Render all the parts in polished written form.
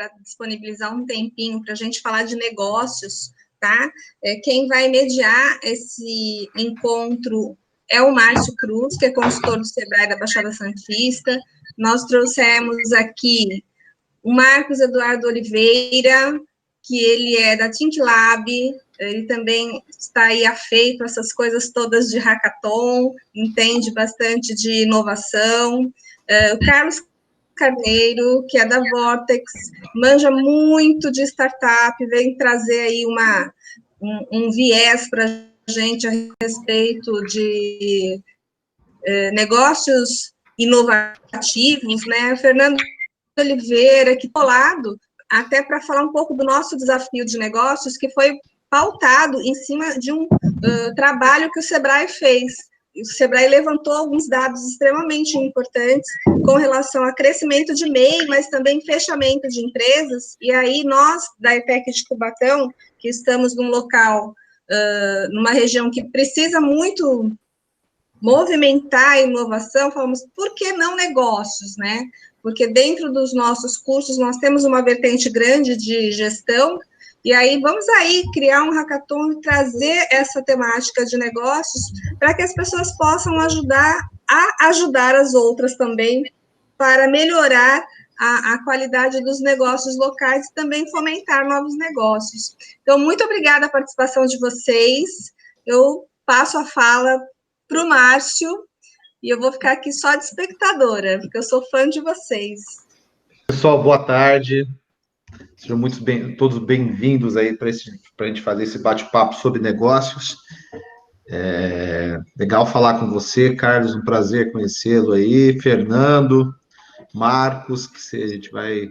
para disponibilizar um tempinho para a gente falar de negócios, tá? Quem vai mediar esse encontro é o Márcio Cruz, que é consultor do Sebrae da Baixada Santista. Nós trouxemos aqui o Marcos Eduardo Oliveira, que ele é da Think Lab, ele também está aí afeito a essas coisas todas de hackathon, entende bastante de inovação. O Carlos Carneiro, que é da Vortex, manja muito de startup, vem trazer aí um viés para a gente a respeito de negócios inovativos, né? Fernando Oliveira, que do lado, até para falar um pouco do nosso desafio de negócios, que foi pautado em cima de um trabalho que o Sebrae fez. O Sebrae levantou alguns dados extremamente importantes com relação a crescimento de MEI, mas também fechamento de empresas, e aí nós, da ETEC de Cubatão, que estamos num local, numa região que precisa muito movimentar a inovação, falamos, por que não negócios, né? Porque dentro dos nossos cursos nós temos uma vertente grande de gestão, e aí vamos aí criar um hackathon e trazer essa temática de negócios para que as pessoas possam ajudar as outras também para melhorar a qualidade dos negócios locais e também fomentar novos negócios. Então, muito obrigada a participação de vocês. Eu passo a fala para o Márcio, e eu vou ficar aqui só de espectadora, porque eu sou fã de vocês. Pessoal, boa tarde. Sejam todos bem-vindos aí para a gente fazer esse bate-papo sobre negócios. Legal falar com você, Carlos, um prazer conhecê-lo aí. Fernando, Marcos, que a gente vai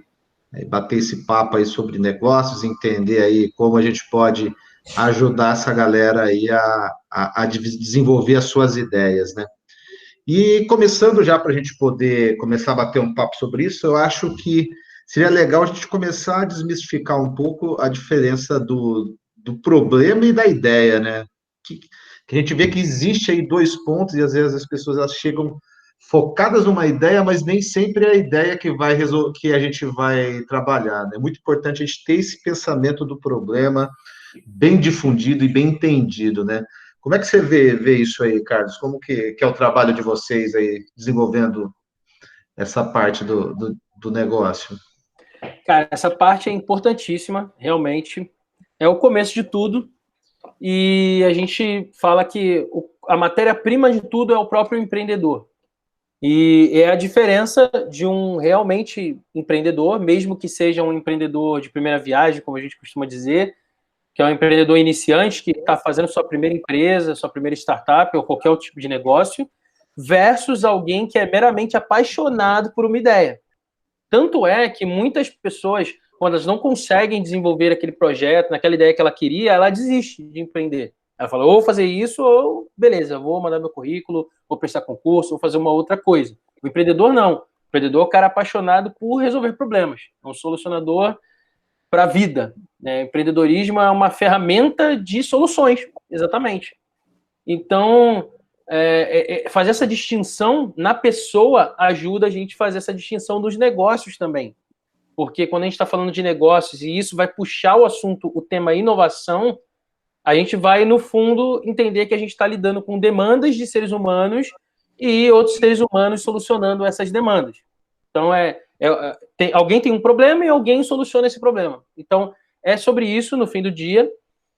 bater esse papo aí sobre negócios, entender aí como a gente pode ajudar essa galera aí a desenvolver as suas ideias, né? E começando já para a gente poder começar a bater um papo sobre isso, eu acho que seria legal a gente começar a desmistificar um pouco a diferença do problema e da ideia, né? Que a gente vê que existe aí dois pontos, e às vezes as pessoas elas chegam focadas numa ideia, mas nem sempre é a ideia que a gente vai trabalhar, né? É muito importante a gente ter esse pensamento do problema bem difundido e bem entendido, né? Como é que você vê isso aí, Carlos? Como que é o trabalho de vocês aí, desenvolvendo essa parte do negócio? Cara, essa parte é importantíssima, realmente. É o começo de tudo. E a gente fala que a matéria-prima de tudo é o próprio empreendedor. E é a diferença de um realmente empreendedor, mesmo que seja um empreendedor de primeira viagem, como a gente costuma dizer, que é um empreendedor iniciante que está fazendo sua primeira empresa, sua primeira startup ou qualquer outro tipo de negócio, versus alguém que é meramente apaixonado por uma ideia. Tanto é que muitas pessoas, quando elas não conseguem desenvolver aquele projeto, naquela ideia que ela queria, ela desiste de empreender. Ela fala, ou vou fazer isso, ou beleza, vou mandar meu currículo, vou prestar concurso, vou fazer uma outra coisa. O empreendedor não. O empreendedor é o cara apaixonado por resolver problemas. É um solucionador para a vida. Né? Empreendedorismo é uma ferramenta de soluções, exatamente. Então, fazer essa distinção na pessoa ajuda a gente a fazer essa distinção dos negócios também. Porque quando a gente está falando de negócios, e isso vai puxar o assunto, o tema inovação, a gente vai, no fundo, entender que a gente está lidando com demandas de seres humanos e outros seres humanos solucionando essas demandas. Então, alguém tem um problema e alguém soluciona esse problema. Então, é sobre isso no fim do dia.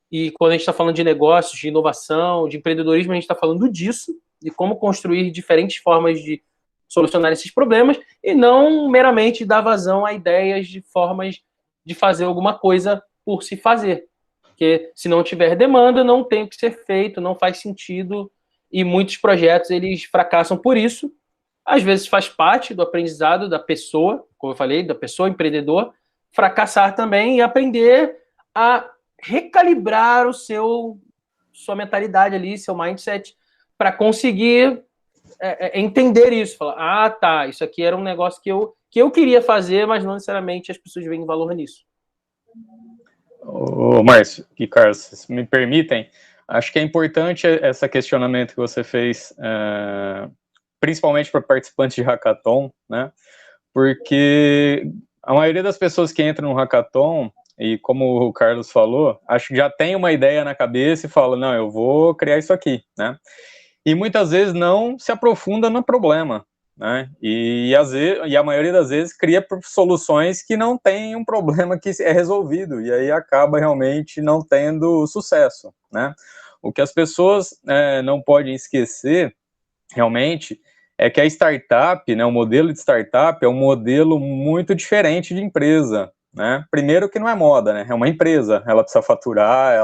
E quando a gente está falando de negócios, de inovação, de empreendedorismo, a gente está falando disso, de como construir diferentes formas de solucionar esses problemas e não meramente dar vazão a ideias de formas de fazer alguma coisa por se fazer. Porque se não tiver demanda, não tem o que ser feito, não faz sentido e muitos projetos eles fracassam por isso. Às vezes faz parte do aprendizado da pessoa, como eu falei, da pessoa empreendedor, fracassar também e aprender a recalibrar sua mentalidade ali, seu mindset, para conseguir entender isso. Falar, tá, isso aqui era um negócio que eu queria fazer, mas não necessariamente as pessoas veem valor nisso. Ô, Márcio e Carlos, se me permitem, acho que é importante esse questionamento que você fez, principalmente para participantes de hackathon, né? Porque a maioria das pessoas que entram no hackathon, e como o Carlos falou, acho que já tem uma ideia na cabeça e fala, não, eu vou criar isso aqui, né? E muitas vezes não se aprofunda no problema, né? E a maioria das vezes cria soluções que não tem um problema que é resolvido, e aí acaba realmente não tendo sucesso, né? O que as pessoas não podem esquecer, realmente, é que a startup, né, o modelo de startup é um modelo muito diferente de empresa, né? Primeiro que não é moda, né? É uma empresa, ela precisa faturar,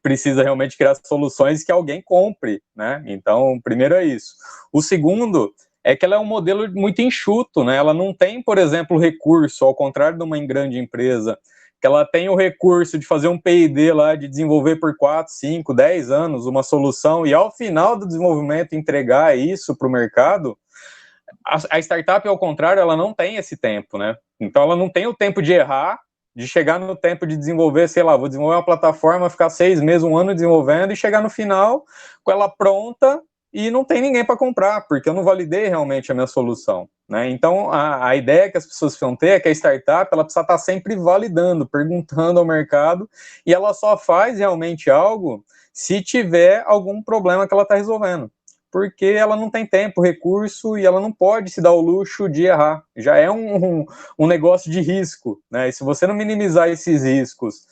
precisa realmente criar soluções que alguém compre, né? Então, primeiro é isso. O segundo é que ela é um modelo muito enxuto, né? Ela não tem, por exemplo, recurso, ao contrário de uma grande empresa, que ela tem o recurso de fazer um P&D lá, de desenvolver por 4, 5, 10 anos uma solução, e ao final do desenvolvimento entregar isso para o mercado. A startup, ao contrário, ela não tem esse tempo, né? Então, ela não tem o tempo de errar, de chegar no tempo de desenvolver, sei lá, vou desenvolver uma plataforma, ficar 6 meses, 1 ano desenvolvendo, e chegar no final com ela pronta, e não tem ninguém para comprar, porque eu não validei realmente a minha solução, né? Então, a ideia que as pessoas precisam ter é que a startup, ela precisa estar sempre validando, perguntando ao mercado, e ela só faz realmente algo se tiver algum problema que ela está resolvendo, porque ela não tem tempo, recurso, e ela não pode se dar o luxo de errar. Já é um negócio de risco, né? E se você não minimizar esses riscos,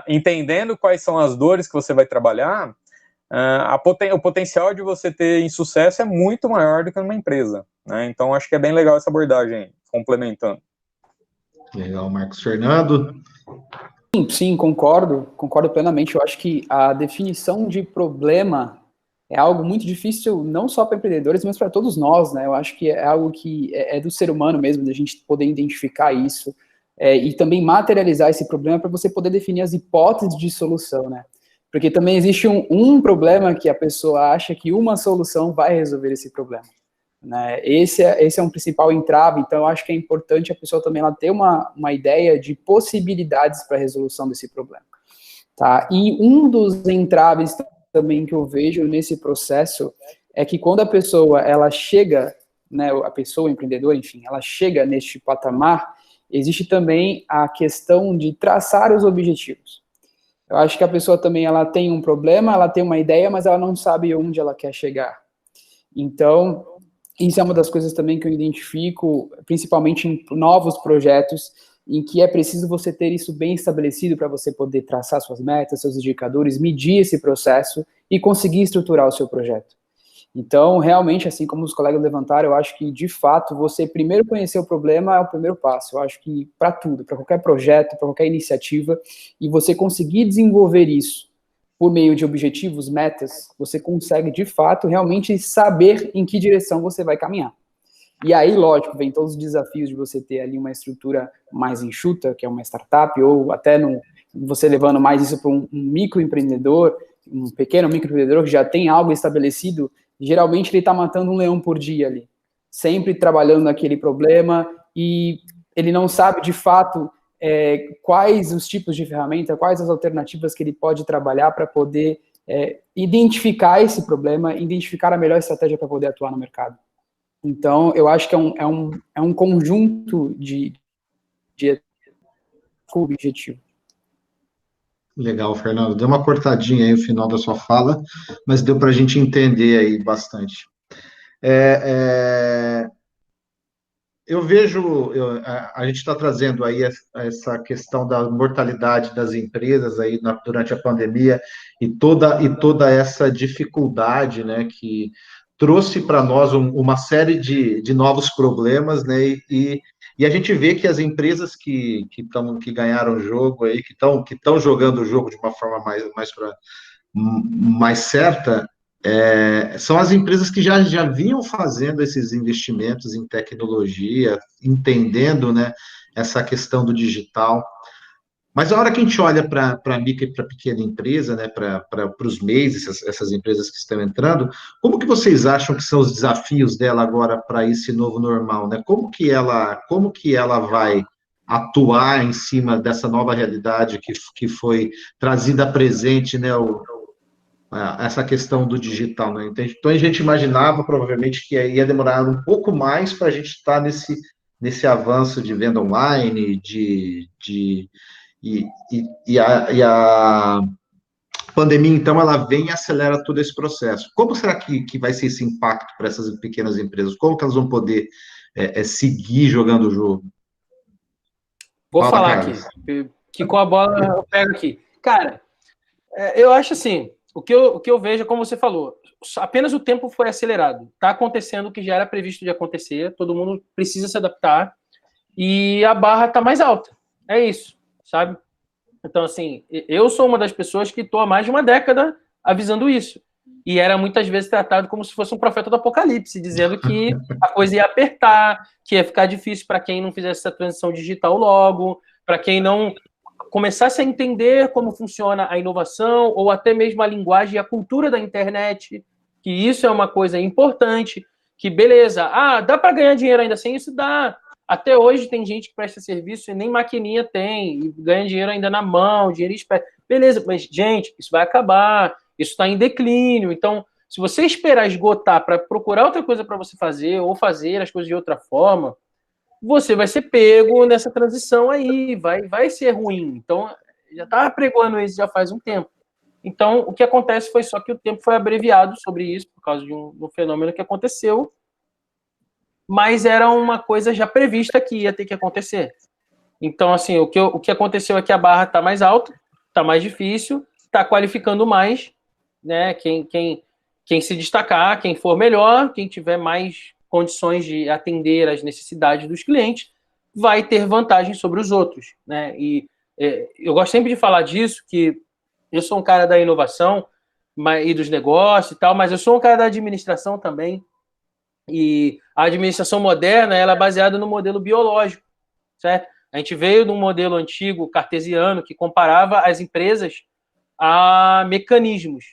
entendendo quais são as dores que você vai trabalhar, o potencial de você ter insucesso é muito maior do que numa empresa, né? Então, acho que é bem legal essa abordagem, complementando. Legal, Marcos. Fernando? Sim, concordo plenamente. Eu acho que a definição de problema é algo muito difícil, não só para empreendedores, mas para todos nós, né? Eu acho que é algo que é do ser humano mesmo, da gente poder identificar isso, e também materializar esse problema para você poder definir as hipóteses de solução, né? Porque também existe um problema que a pessoa acha que uma solução vai resolver esse problema, né? Esse é um principal entrave. Então eu acho que é importante a pessoa também ela ter uma ideia de possibilidades para a resolução desse problema, tá? E um dos entraves também que eu vejo nesse processo é que quando a pessoa ela chega, né, a pessoa empreendedora, enfim, ela chega neste patamar, existe também a questão de traçar os objetivos. Eu acho que a pessoa também ela tem um problema, ela tem uma ideia, mas ela não sabe onde ela quer chegar. Então, isso é uma das coisas também que eu identifico, principalmente em novos projetos, em que é preciso você ter isso bem estabelecido para você poder traçar suas metas, seus indicadores, medir esse processo e conseguir estruturar o seu projeto. Então, realmente, assim como os colegas levantaram, eu acho que, de fato, você primeiro conhecer o problema é o primeiro passo. Eu acho que para tudo, para qualquer projeto, para qualquer iniciativa, e você conseguir desenvolver isso por meio de objetivos, metas, você consegue, de fato, realmente saber em que direção você vai caminhar. E aí, lógico, vem todos os desafios de você ter ali uma estrutura mais enxuta, que é uma startup, ou até você levando mais isso para um microempreendedor, um pequeno microempreendedor que já tem algo estabelecido. Geralmente ele está matando um leão por dia ali, sempre trabalhando naquele problema, e ele não sabe de fato quais os tipos de ferramenta, quais as alternativas que ele pode trabalhar para poder identificar esse problema, identificar a melhor estratégia para poder atuar no mercado. Então, eu acho que é um conjunto de objetivo. Legal, Fernando. Deu uma cortadinha aí no final da sua fala, mas deu para a gente entender aí bastante. Eu vejo, a gente está trazendo aí essa questão da mortalidade das empresas aí durante a pandemia e toda essa dificuldade, né, que trouxe para nós uma série de novos problemas, né, e a gente vê que as empresas que ganharam o jogo aí, que estão jogando o jogo de uma forma mais certa, são as empresas que já vinham fazendo esses investimentos em tecnologia, entendendo, né, essa questão do digital. Mas a hora que a gente olha para a micro e para a pequena empresa, né, para os MEIs, essas empresas que estão entrando, como que vocês acham que são os desafios dela agora para esse novo normal, né? Como que ela vai atuar em cima dessa nova realidade que foi trazida presente, né, essa questão do digital, né? Então a gente imaginava provavelmente que ia demorar um pouco mais para a gente estar nesse avanço de venda online, e a pandemia, então, ela vem e acelera todo esse processo. Como será que vai ser esse impacto para essas pequenas empresas? Como que elas vão poder seguir jogando o jogo? Vou Fala, falar Carlos. aqui, que com a bola eu pego aqui. Cara, eu acho assim, o que eu vejo, como você falou, apenas o tempo foi acelerado. Está acontecendo o que já era previsto de acontecer, todo mundo precisa se adaptar, e a barra está mais alta. É isso, sabe? Então, assim, eu sou uma das pessoas que estou há mais de uma década avisando isso. E era muitas vezes tratado como se fosse um profeta do apocalipse, dizendo que a coisa ia apertar, que ia ficar difícil para quem não fizesse essa transição digital logo, para quem não começasse a entender como funciona a inovação, ou até mesmo a linguagem e a cultura da internet, que isso é uma coisa importante, que beleza, dá para ganhar dinheiro ainda sem isso? Dá. Até hoje tem gente que presta serviço e nem maquininha tem, e ganha dinheiro ainda na mão, dinheiro espera. Beleza, mas, gente, isso vai acabar, isso está em declínio. Então, se você esperar esgotar para procurar outra coisa para você fazer, ou fazer as coisas de outra forma, você vai ser pego nessa transição aí, vai ser ruim. Então, já estava pregoando isso já faz um tempo. Então, o que acontece foi só que o tempo foi abreviado sobre isso, por causa de um fenômeno que aconteceu, mas era uma coisa já prevista que ia ter que acontecer. Então, assim, o que aconteceu é que a barra está mais alta, está mais difícil, está qualificando mais, né? Quem se destacar, quem for melhor, quem tiver mais condições de atender às necessidades dos clientes, vai ter vantagem sobre os outros, né? E eu gosto sempre de falar disso, que eu sou um cara da inovação e dos negócios e tal, mas eu sou um cara da administração também. E a administração moderna, ela é baseada no modelo biológico, certo? A gente veio de um modelo antigo, cartesiano, que comparava as empresas a mecanismos,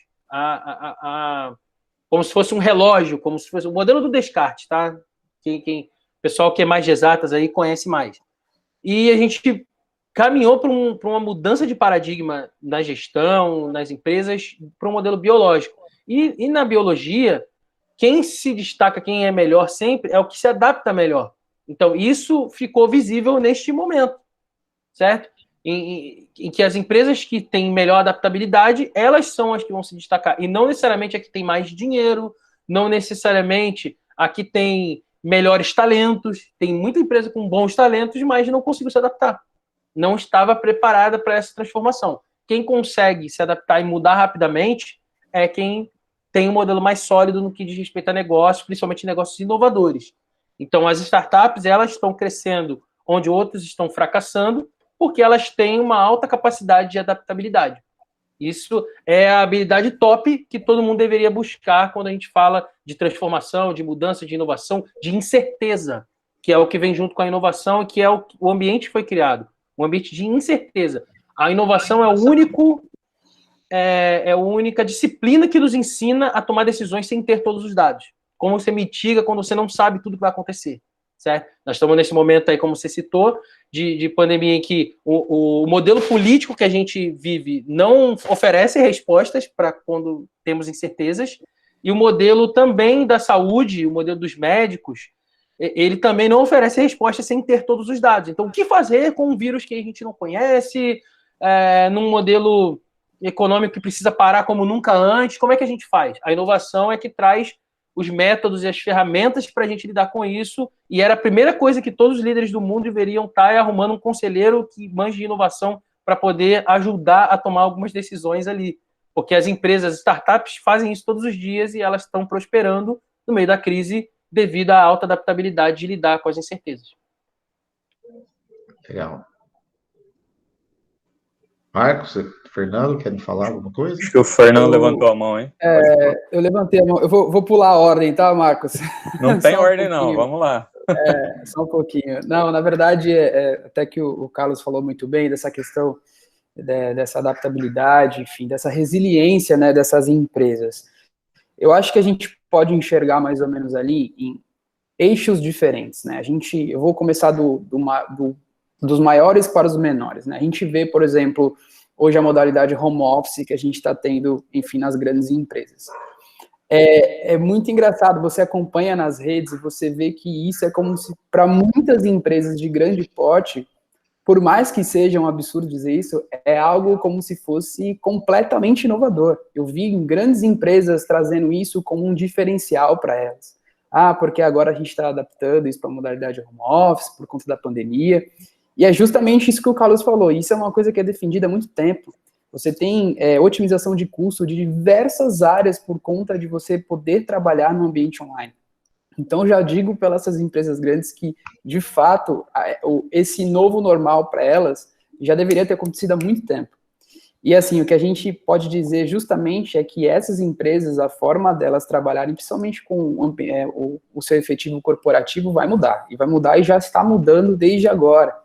como se fosse um relógio, como se fosse o modelo do Descartes, tá? Pessoal que é mais de exatas aí conhece mais. E a gente caminhou para uma mudança de paradigma na gestão, nas empresas, para um modelo biológico. E na biologia, quem se destaca, quem é melhor sempre, é o que se adapta melhor. Então, isso ficou visível neste momento, certo? Em que as empresas que têm melhor adaptabilidade, elas são as que vão se destacar. E não necessariamente a que tem mais dinheiro, não necessariamente a que tem melhores talentos. Tem muita empresa com bons talentos, mas não conseguiu se adaptar. Não estava preparada para essa transformação. Quem consegue se adaptar e mudar rapidamente é quem tem um modelo mais sólido no que diz respeito a negócios, principalmente negócios inovadores. Então, as startups, elas estão crescendo onde outros estão fracassando, porque elas têm uma alta capacidade de adaptabilidade. Isso é a habilidade top que todo mundo deveria buscar quando a gente fala de transformação, de mudança, de inovação, de incerteza, que é o que vem junto com a inovação e que é o ambiente que foi criado, um ambiente de incerteza. A inovação é a única disciplina que nos ensina a tomar decisões sem ter todos os dados. Como você mitiga quando você não sabe tudo que vai acontecer, certo? Nós estamos nesse momento aí, como você citou, de pandemia em que o modelo político que a gente vive não oferece respostas para quando temos incertezas, e o modelo também da saúde, o modelo dos médicos, ele também não oferece respostas sem ter todos os dados. Então, o que fazer com um vírus que a gente não conhece, num modelo econômico que precisa parar como nunca antes? Como é que a gente faz? A inovação é que traz os métodos e as ferramentas para a gente lidar com isso, e era a primeira coisa que todos os líderes do mundo deveriam estar arrumando um conselheiro que manje de inovação para poder ajudar a tomar algumas decisões ali, porque as empresas, as startups fazem isso todos os dias e elas estão prosperando no meio da crise devido à alta adaptabilidade de lidar com as incertezas. Legal. Marcos, Fernando, querem falar alguma coisa? Acho que o Fernando levantou a mão, hein? Eu levantei a mão. Eu vou pular a ordem, tá, Marcos? Não tem ordem, não. Vamos lá. Só um pouquinho. Não, na verdade, até que o Carlos falou muito bem dessa questão dessa adaptabilidade, enfim, dessa resiliência, né, dessas empresas. Eu acho que a gente pode enxergar mais ou menos ali em eixos diferentes, né? Eu vou começar dos maiores para os menores, né? A gente vê, por exemplo, hoje a modalidade home office que a gente está tendo, enfim, nas grandes empresas. É muito engraçado, você acompanha nas redes e você vê que isso é como se, para muitas empresas de grande porte, por mais que seja um absurdo dizer isso, é algo como se fosse completamente inovador. Eu vi em grandes empresas trazendo isso como um diferencial para elas. Ah, porque agora a gente está adaptando isso para a modalidade home office, por conta da pandemia. E é justamente isso que o Carlos falou. Isso é uma coisa que é defendida há muito tempo. Você tem otimização de custo de diversas áreas por conta de você poder trabalhar no ambiente online. Então, já digo para essas empresas grandes que, de fato, esse novo normal para elas já deveria ter acontecido há muito tempo. E, assim, o que a gente pode dizer justamente é que essas empresas, a forma delas trabalharem, principalmente com o seu efetivo corporativo, vai mudar. E vai mudar e já está mudando desde agora.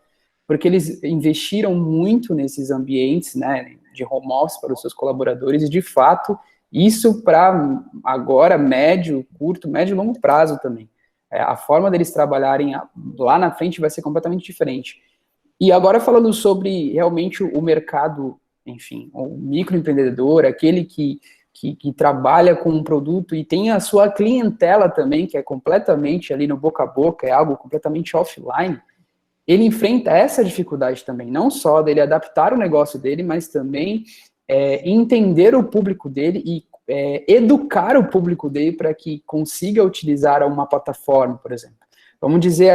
Porque eles investiram muito nesses ambientes, né, de home office para os seus colaboradores e, de fato, isso para agora, médio e longo prazo também. A forma deles trabalharem lá na frente vai ser completamente diferente. E agora falando sobre realmente o mercado, enfim, o microempreendedor, aquele que trabalha com um produto e tem a sua clientela também, que é completamente ali no boca a boca, é algo completamente offline, ele enfrenta essa dificuldade também, não só dele adaptar o negócio dele, mas também entender o público dele e educar o público dele para que consiga utilizar uma plataforma, por exemplo. Vamos dizer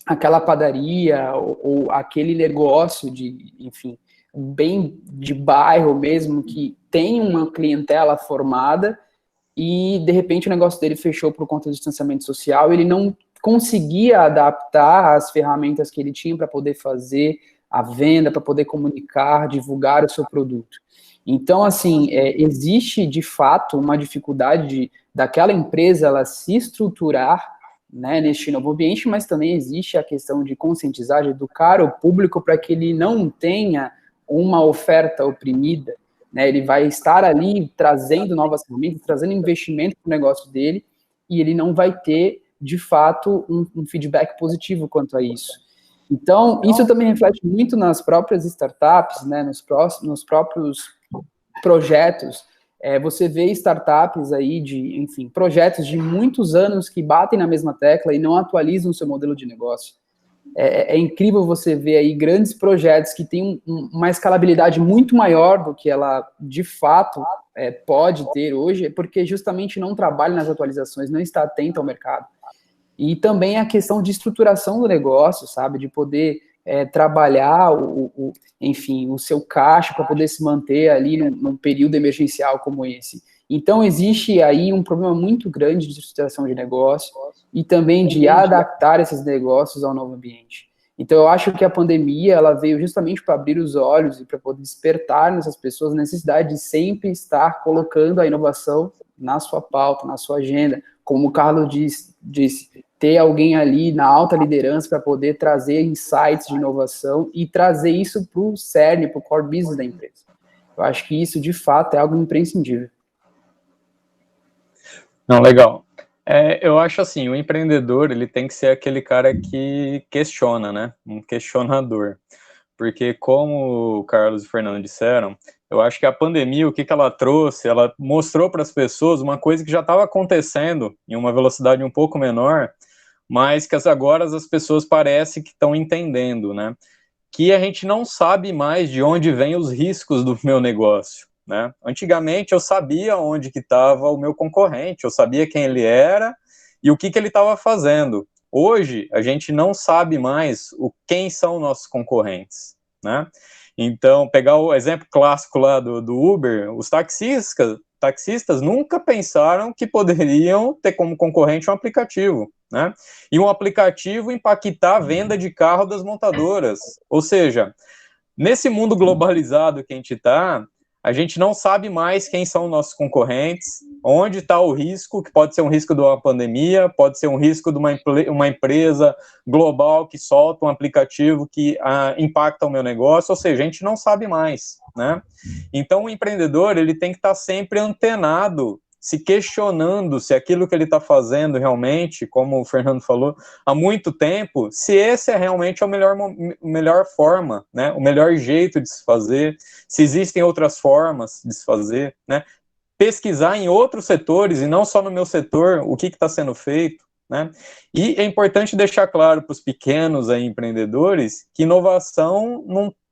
aquela padaria ou aquele negócio enfim, bem de bairro mesmo, que tem uma clientela formada e, de repente, o negócio dele fechou por conta do distanciamento social, ele não conseguia adaptar as ferramentas que ele tinha para poder fazer a venda, para poder comunicar, divulgar o seu produto. Então, assim, existe, de fato, uma dificuldade daquela empresa ela se estruturar, né, neste novo ambiente, mas também existe a questão de conscientizar, de educar o público para que ele não tenha uma oferta oprimida, né, ele vai estar ali trazendo novas ferramentas, trazendo investimento para o negócio dele, e ele não vai ter, de fato, um feedback positivo quanto a isso. Então, isso também reflete muito nas próprias startups, né, nos próprios projetos. Você vê startups aí enfim, projetos de muitos anos que batem na mesma tecla e não atualizam o seu modelo de negócio. É incrível você ver aí grandes projetos que têm uma escalabilidade muito maior do que ela, de fato, pode ter hoje, porque justamente não trabalha nas atualizações, não está atento ao mercado. E também a questão de estruturação do negócio, sabe, de poder trabalhar, enfim, o seu caixa para poder se manter ali num período emergencial como esse. Então, existe aí um problema muito grande de estruturação de negócio e também de adaptar esses negócios ao novo ambiente. Então, eu acho que a pandemia ela veio justamente para abrir os olhos e para poder despertar nessas pessoas a necessidade de sempre estar colocando a inovação na sua pauta, na sua agenda. Como o Carlos disse, ter alguém ali na alta liderança para poder trazer insights de inovação e trazer isso para o cerne, para o core business da empresa. Eu acho que isso, de fato, é algo imprescindível. Não, legal. Eu acho assim, o empreendedor, ele tem que ser aquele cara que questiona, né? Um questionador. Porque, como o Carlos e o Fernando disseram, eu acho que a pandemia, o que ela trouxe, ela mostrou para as pessoas uma coisa que já estava acontecendo em uma velocidade um pouco menor, mas que agora as pessoas parecem que estão entendendo, né? Que a gente não sabe mais de onde vêm os riscos do meu negócio, né? Antigamente eu sabia onde que estava o meu concorrente, eu sabia quem ele era e o que ele estava fazendo. Hoje a gente não sabe mais quem são nossos concorrentes, né? Então, pegar o exemplo clássico lá do Uber, os taxistas nunca pensaram que poderiam ter como concorrente um aplicativo, né? E um aplicativo impactar a venda de carro das montadoras. Ou seja, nesse mundo globalizado que a gente está, a gente não sabe mais quem são nossos concorrentes, onde está o risco, que pode ser um risco de uma pandemia, pode ser um risco de uma empresa global que solta um aplicativo que impacta o meu negócio, ou seja, a gente não sabe mais, né? Então, o empreendedor, ele tem que estar sempre antenado, se questionando se aquilo que ele está fazendo realmente, como o Fernando falou, há muito tempo, se esse é realmente a melhor forma, né? O melhor jeito de se fazer, se existem outras formas de se fazer, né? pesquisar em outros setores e não só no meu setor o que está sendo feito, né? E é importante deixar claro para os pequenos aí, empreendedores que inovação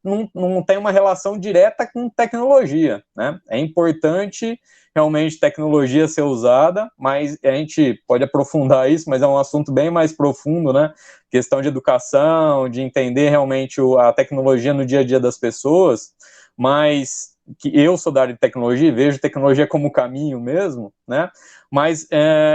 não tem uma relação direta com tecnologia, né? É importante realmente tecnologia ser usada, mas a gente pode aprofundar isso, mas é um assunto bem mais profundo, né? Questão de educação, de entender realmente a tecnologia no dia a dia das pessoas, mas que eu sou da área de tecnologia e vejo tecnologia como caminho mesmo, né? Mas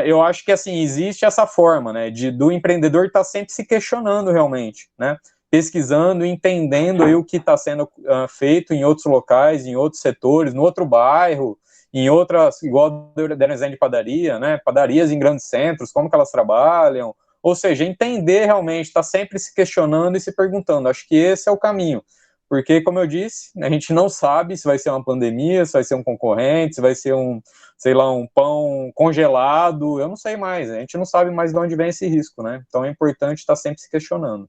eu acho que, assim, existe essa forma, né, do empreendedor estar sempre se questionando realmente, né? Pesquisando, entendendo aí o que está sendo feito em outros locais, em outros setores, no outro bairro, em outras, igual deram exemplo de padaria, né? Padarias em grandes centros, como que elas trabalham, ou seja, entender realmente, estar sempre se questionando e se perguntando. Acho que esse é o caminho. Porque, como eu disse, a gente não sabe se vai ser uma pandemia, se vai ser um concorrente, se vai ser sei lá, um pão congelado, eu não sei mais, a gente não sabe mais de onde vem esse risco, né? Então é importante estar sempre se questionando.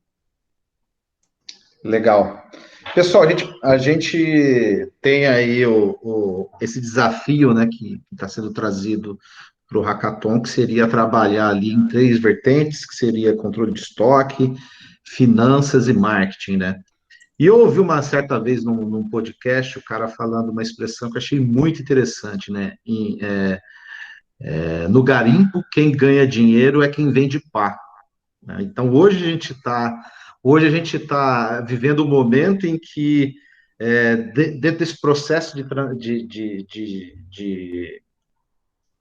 Legal. Pessoal, a gente tem aí esse desafio, né, que está sendo trazido para o Hackathon, que seria trabalhar ali em 3 vertentes, que seria controle de estoque, finanças e marketing, né? E eu ouvi uma certa vez num podcast, o cara falando uma expressão que eu achei muito interessante, né? No garimpo, quem ganha dinheiro é quem vende pá, né? Então, hoje a gente tá vivendo um momento em que, dentro desse processo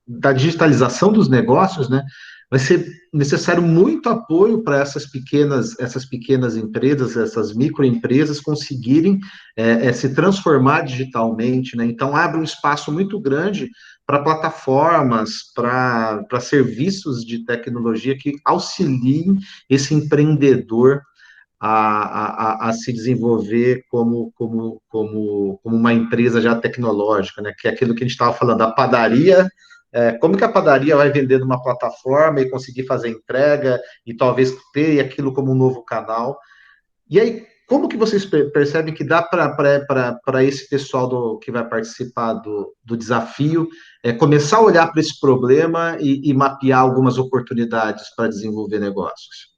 da digitalização dos negócios, né, vai ser necessário muito apoio para essas pequenas empresas, essas microempresas conseguirem se transformar digitalmente, né? Então abre um espaço muito grande para plataformas, para serviços de tecnologia que auxiliem esse empreendedor a se desenvolver como uma empresa já tecnológica, né? Que é aquilo que a gente estava falando, a padaria. Como que a padaria vai vender numa plataforma e conseguir fazer entrega e talvez ter aquilo como um novo canal? E aí, como que vocês percebem que dá para esse pessoal que vai participar do desafio começar a olhar para esse problema e mapear algumas oportunidades para desenvolver negócios?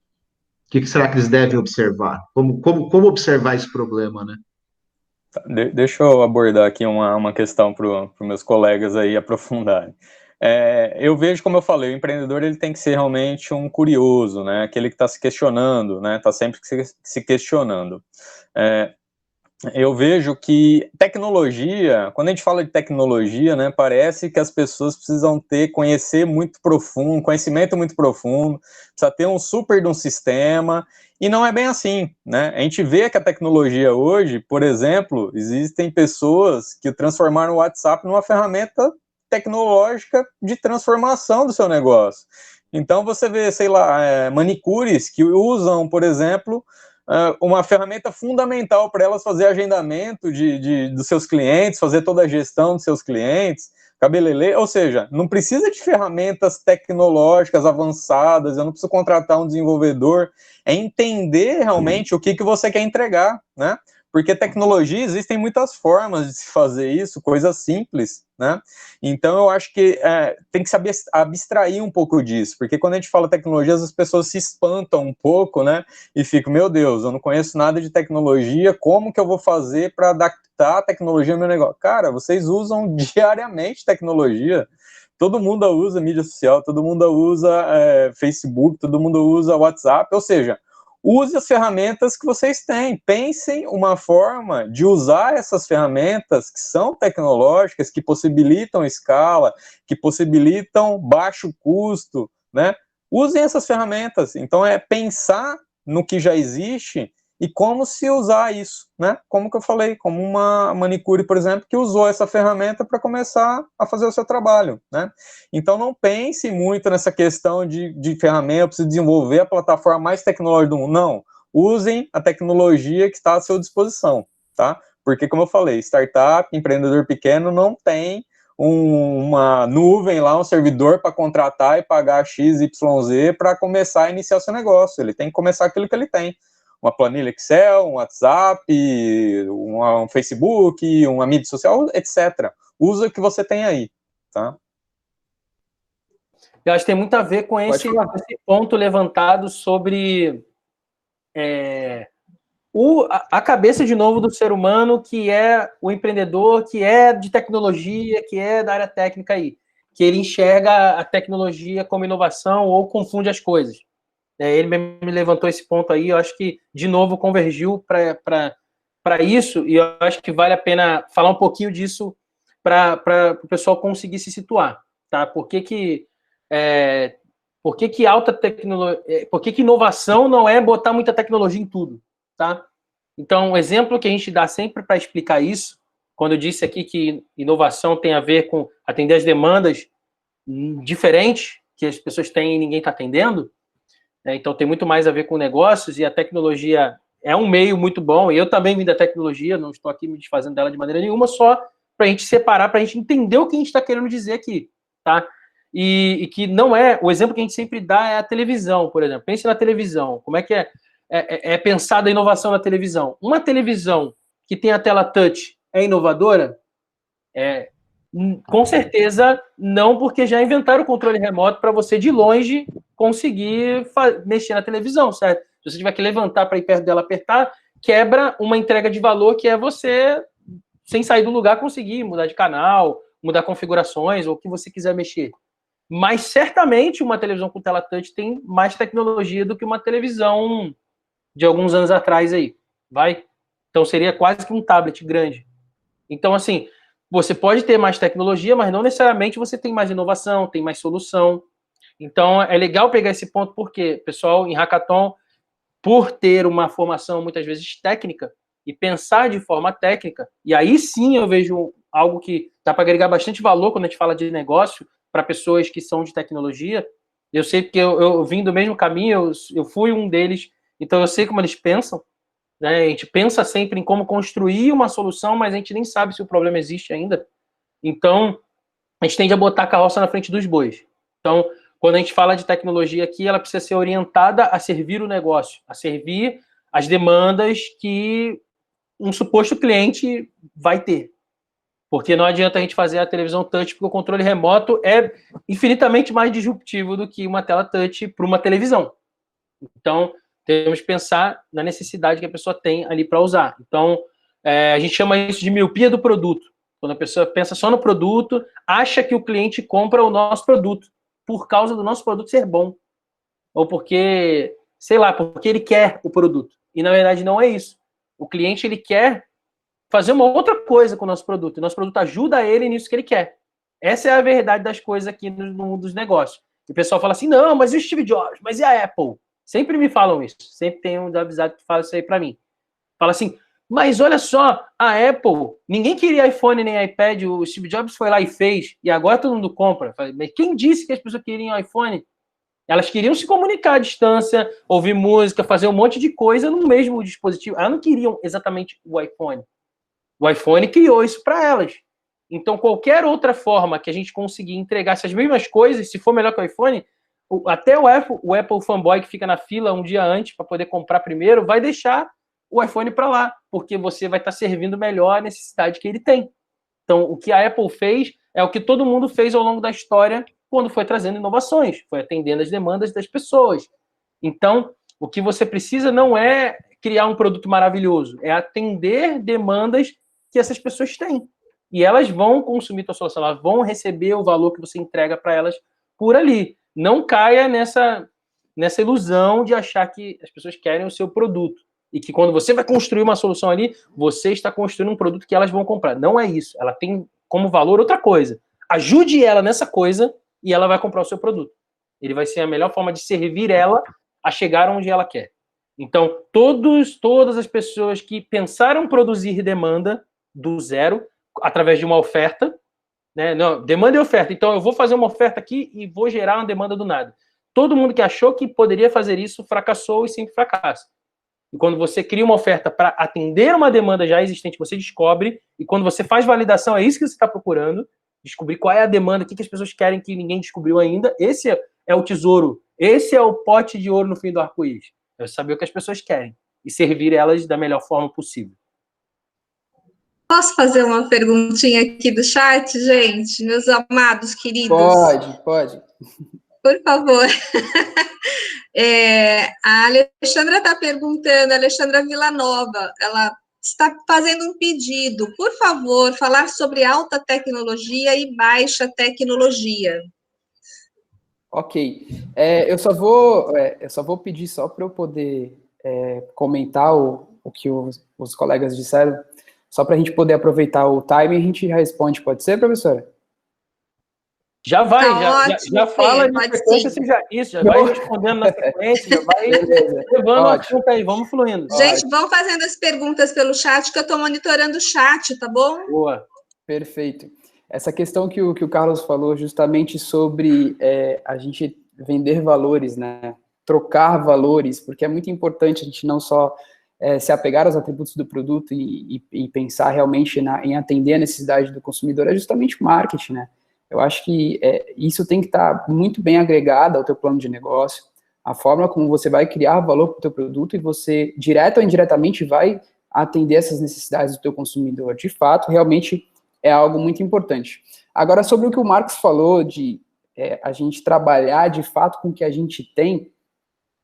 O que será que eles devem observar? Como observar esse problema, né? Deixa eu abordar aqui uma questão para os meus colegas aí aprofundarem. Eu vejo, como eu falei, o empreendedor ele tem que ser realmente um curioso, né? Aquele que está se questionando, né? Está sempre se questionando. Eu vejo que tecnologia, quando a gente fala de tecnologia, né, parece que as pessoas precisam conhecimento muito profundo, precisa ter um super de um sistema, e não é bem assim, né? A gente vê que a tecnologia hoje, por exemplo, existem pessoas que transformaram o WhatsApp numa ferramenta tecnológica de transformação do seu negócio. Então você vê, sei lá, manicures que usam, por exemplo, uma ferramenta fundamental para elas fazer agendamento dos seus clientes, fazer toda a gestão dos seus clientes, cabeleireiro, ou seja, não precisa de ferramentas tecnológicas avançadas, eu não preciso contratar um desenvolvedor, é entender realmente o que você quer entregar, né? Porque tecnologia, existem muitas formas de se fazer isso, coisas simples, né? Então, eu acho que tem que saber abstrair um pouco disso, porque quando a gente fala tecnologia, as pessoas se espantam um pouco, né? E ficam, meu Deus, eu não conheço nada de tecnologia, como que eu vou fazer para adaptar a tecnologia ao meu negócio? Cara, vocês usam diariamente tecnologia, todo mundo usa mídia social, todo mundo usa Facebook, todo mundo usa WhatsApp, ou seja, use as ferramentas que vocês têm, pensem uma forma de usar essas ferramentas que são tecnológicas, que possibilitam escala, que possibilitam baixo custo, né? Usem essas ferramentas, então é pensar no que já existe e como se usar isso, né? Como que eu falei, como uma manicure, por exemplo, que usou essa ferramenta para começar a fazer o seu trabalho, né? Então não pense muito nessa questão de ferramenta, preciso desenvolver a plataforma mais tecnológica do mundo, não. Usem a tecnologia que está à sua disposição, tá? Porque, como eu falei, startup, empreendedor pequeno não tem uma nuvem lá, um servidor para contratar e pagar XYZ para começar a iniciar seu negócio. Ele tem que começar aquilo que ele tem. Uma planilha Excel, um WhatsApp, um Facebook, uma mídia social, etc. Usa o que você tem aí, tá? Eu acho que tem muito a ver com esse ponto levantado sobre a cabeça, de novo, do ser humano, que é o empreendedor, que é de tecnologia, que é da área técnica aí, que ele enxerga a tecnologia como inovação ou confunde as coisas. Ele me levantou esse ponto aí, eu acho que, de novo, convergiu para isso, e eu acho que vale a pena falar um pouquinho disso para o pessoal conseguir se situar, tá? Por que alta tecnologia, por que inovação não é botar muita tecnologia em tudo, tá? Então, um exemplo que a gente dá sempre para explicar isso, quando eu disse aqui que inovação tem a ver com atender as demandas diferentes que as pessoas têm e ninguém está atendendo, então tem muito mais a ver com negócios, e a tecnologia é um meio muito bom, e eu também vim da tecnologia, não estou aqui me desfazendo dela de maneira nenhuma, só para a gente separar, para a gente entender o que a gente está querendo dizer aqui, tá? E que não é... O exemplo que a gente sempre dá é a televisão, por exemplo. Pense na televisão. Como é que é pensada a inovação na televisão? Uma televisão que tem a tela touch é inovadora? Com certeza não, porque já inventaram o controle remoto para você, de longe, conseguir mexer na televisão, certo? Se você tiver que levantar para ir perto dela, apertar, quebra uma entrega de valor, que é você, sem sair do lugar, conseguir mudar de canal, mudar configurações, ou o que você quiser mexer. Mas, certamente, uma televisão com tela touch tem mais tecnologia do que uma televisão de alguns anos atrás aí, vai? Então, seria quase que um tablet grande. Então, assim, você pode ter mais tecnologia, mas não necessariamente você tem mais inovação, tem mais solução. Então, é legal pegar esse ponto, porque, pessoal, em Hackathon, por ter uma formação, muitas vezes, técnica, e pensar de forma técnica, e aí sim eu vejo algo que dá para agregar bastante valor quando a gente fala de negócio, para pessoas que são de tecnologia. Eu sei que eu vim do mesmo caminho, eu fui um deles, então eu sei como eles pensam, né? A gente pensa sempre em como construir uma solução, mas a gente nem sabe se o problema existe ainda. Então, a gente tende a botar a carroça na frente dos bois. Então, quando a gente fala de tecnologia aqui, ela precisa ser orientada a servir o negócio, a servir as demandas que um suposto cliente vai ter. Porque não adianta a gente fazer a televisão touch, porque o controle remoto é infinitamente mais disruptivo do que uma tela touch para uma televisão. Então, temos que pensar na necessidade que a pessoa tem ali para usar. Então, a gente chama isso de miopia do produto. Quando a pessoa pensa só no produto, acha que o cliente compra o nosso produto por causa do nosso produto ser bom. Ou porque, sei lá, porque ele quer o produto. E, na verdade, não é isso. O cliente, ele quer fazer uma outra coisa com o nosso produto. E nosso produto ajuda ele nisso que ele quer. Essa é a verdade das coisas aqui no mundo dos negócios. E o pessoal fala assim, não, mas e o Steve Jobs? Mas e a Apple? Sempre me falam isso. Sempre tem um avisado que fala isso aí para mim. Fala assim, mas olha só, a Apple, ninguém queria iPhone nem iPad, o Steve Jobs foi lá e fez, e agora todo mundo compra. Mas quem disse que as pessoas queriam iPhone? Elas queriam se comunicar à distância, ouvir música, fazer um monte de coisa no mesmo dispositivo. Elas não queriam exatamente o iPhone. O iPhone criou isso para elas. Então, qualquer outra forma que a gente conseguir entregar essas mesmas coisas, se for melhor que o iPhone, até o Apple fanboy que fica na fila um dia antes para poder comprar primeiro, vai deixar o iPhone para lá, porque você vai estar servindo melhor a necessidade que ele tem. Então, o que a Apple fez é o que todo mundo fez ao longo da história quando foi trazendo inovações, foi atendendo as demandas das pessoas. Então, o que você precisa não é criar um produto maravilhoso, é atender demandas que essas pessoas têm. E elas vão consumir tua solução, elas vão receber o valor que você entrega para elas por ali. Não caia nessa ilusão de achar que as pessoas querem o seu produto. E que quando você vai construir uma solução ali, você está construindo um produto que elas vão comprar. Não é isso. Ela tem como valor outra coisa. Ajude ela nessa coisa e ela vai comprar o seu produto. Ele vai ser a melhor forma de servir ela a chegar onde ela quer. Então, todas as pessoas que pensaram produzir demanda do zero, através de uma oferta, né? Não, demanda e oferta. Então, eu vou fazer uma oferta aqui e vou gerar uma demanda do nada. Todo mundo que achou que poderia fazer isso fracassou e sempre fracassa. E quando você cria uma oferta para atender uma demanda já existente, você descobre, e quando você faz validação, é isso que você está procurando, descobrir qual é a demanda, o que as pessoas querem que ninguém descobriu ainda. Esse é o tesouro, esse é o pote de ouro no fim do arco-íris. É saber o que as pessoas querem e servir elas da melhor forma possível. Posso fazer uma perguntinha aqui do chat, gente? Meus amados queridos. Pode. Por favor. A Alexandra está perguntando, a Alexandra Villanova, ela está fazendo um pedido. Por favor, falar sobre alta tecnologia e baixa tecnologia. Ok. Eu só vou pedir só para eu poder comentar o que os colegas disseram, só para a gente poder aproveitar o time e a gente responde. Pode ser, professora? Já vai, Tá já fala pode de sequência, sim. já vai respondendo na sequência, já vai levando o assunto aí, vamos fluindo. Gente, vão fazendo as perguntas pelo chat, que eu estou monitorando o chat, tá bom? Boa. Perfeito. Essa questão que o Carlos falou justamente sobre a gente vender valores, né? Trocar valores, porque é muito importante a gente não só se apegar aos atributos do produto e pensar realmente em atender a necessidade do consumidor, é justamente o marketing, né? Eu acho que isso tem que estar muito bem agregado ao teu plano de negócio, a forma como você vai criar valor para o teu produto e você, direto ou indiretamente, vai atender essas necessidades do teu consumidor. De fato, realmente é algo muito importante. Agora, sobre o que o Marcos falou de a gente trabalhar de fato com o que a gente tem,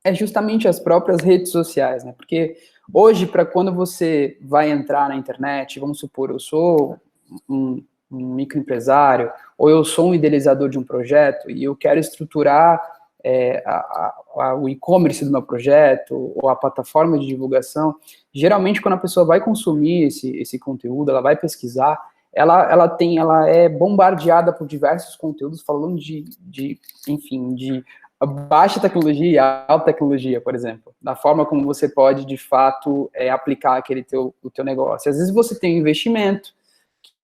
é justamente as próprias redes sociais, né? Porque hoje, para quando você vai entrar na internet, vamos supor, eu sou um microempresário, ou eu sou um idealizador de um projeto e eu quero estruturar o e-commerce do meu projeto, ou a plataforma de divulgação, geralmente quando a pessoa vai consumir esse conteúdo, ela vai pesquisar, ela é bombardeada por diversos conteúdos falando de baixa tecnologia e alta tecnologia, por exemplo, da forma como você pode, de fato, aplicar o teu negócio. Às vezes você tem um investimento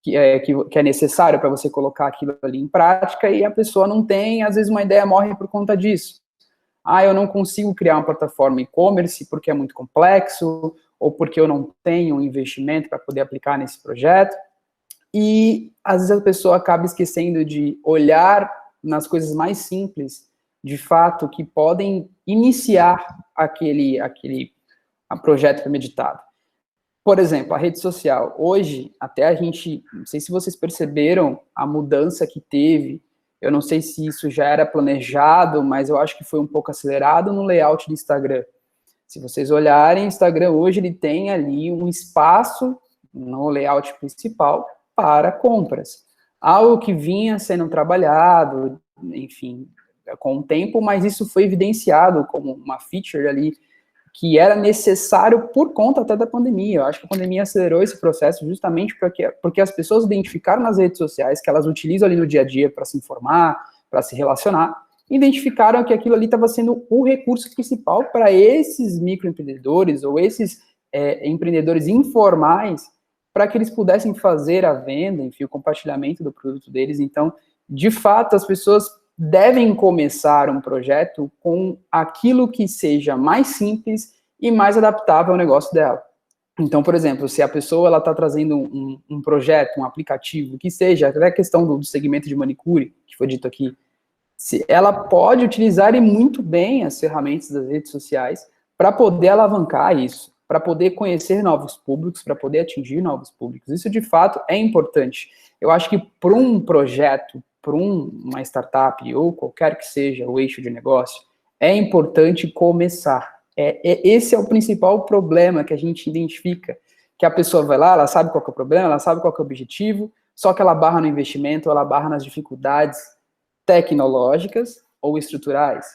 que é necessário para você colocar aquilo ali em prática e a pessoa não tem, às vezes uma ideia morre por conta disso. Eu não consigo criar uma plataforma e-commerce porque é muito complexo, ou porque eu não tenho um investimento para poder aplicar nesse projeto. E às vezes a pessoa acaba esquecendo de olhar nas coisas mais simples, de fato, que podem iniciar aquele projeto premeditado. Por exemplo, a rede social. Hoje, até a gente, não sei se vocês perceberam a mudança que teve, eu não sei se isso já era planejado, mas eu acho que foi um pouco acelerado no layout do Instagram. Se vocês olharem, o Instagram hoje ele tem ali um espaço no layout principal para compras. Algo que vinha sendo trabalhado, enfim, com o tempo, mas isso foi evidenciado como uma feature ali que era necessário por conta até da pandemia. Eu acho que a pandemia acelerou esse processo justamente porque as pessoas identificaram nas redes sociais que elas utilizam ali no dia a dia para se informar, para se relacionar, identificaram que aquilo ali estava sendo o recurso principal para esses microempreendedores ou esses empreendedores informais, para que eles pudessem fazer a venda, enfim, o compartilhamento do produto deles. Então, de fato, as pessoas devem começar um projeto com aquilo que seja mais simples e mais adaptável ao negócio dela. Então, por exemplo, se a pessoa está trazendo um projeto, um aplicativo, que seja, até a questão do segmento de manicure, que foi dito aqui, ela pode utilizar muito bem as ferramentas das redes sociais para poder alavancar isso, para poder conhecer novos públicos, para poder atingir novos públicos. Isso, de fato, é importante. Eu acho que para um projeto, para uma startup ou qualquer que seja o eixo de negócio, é importante começar. Esse é o principal problema que a gente identifica, que a pessoa vai lá, ela sabe qual que é o problema, ela sabe qual que é o objetivo, só que ela barra no investimento, ela barra nas dificuldades tecnológicas ou estruturais.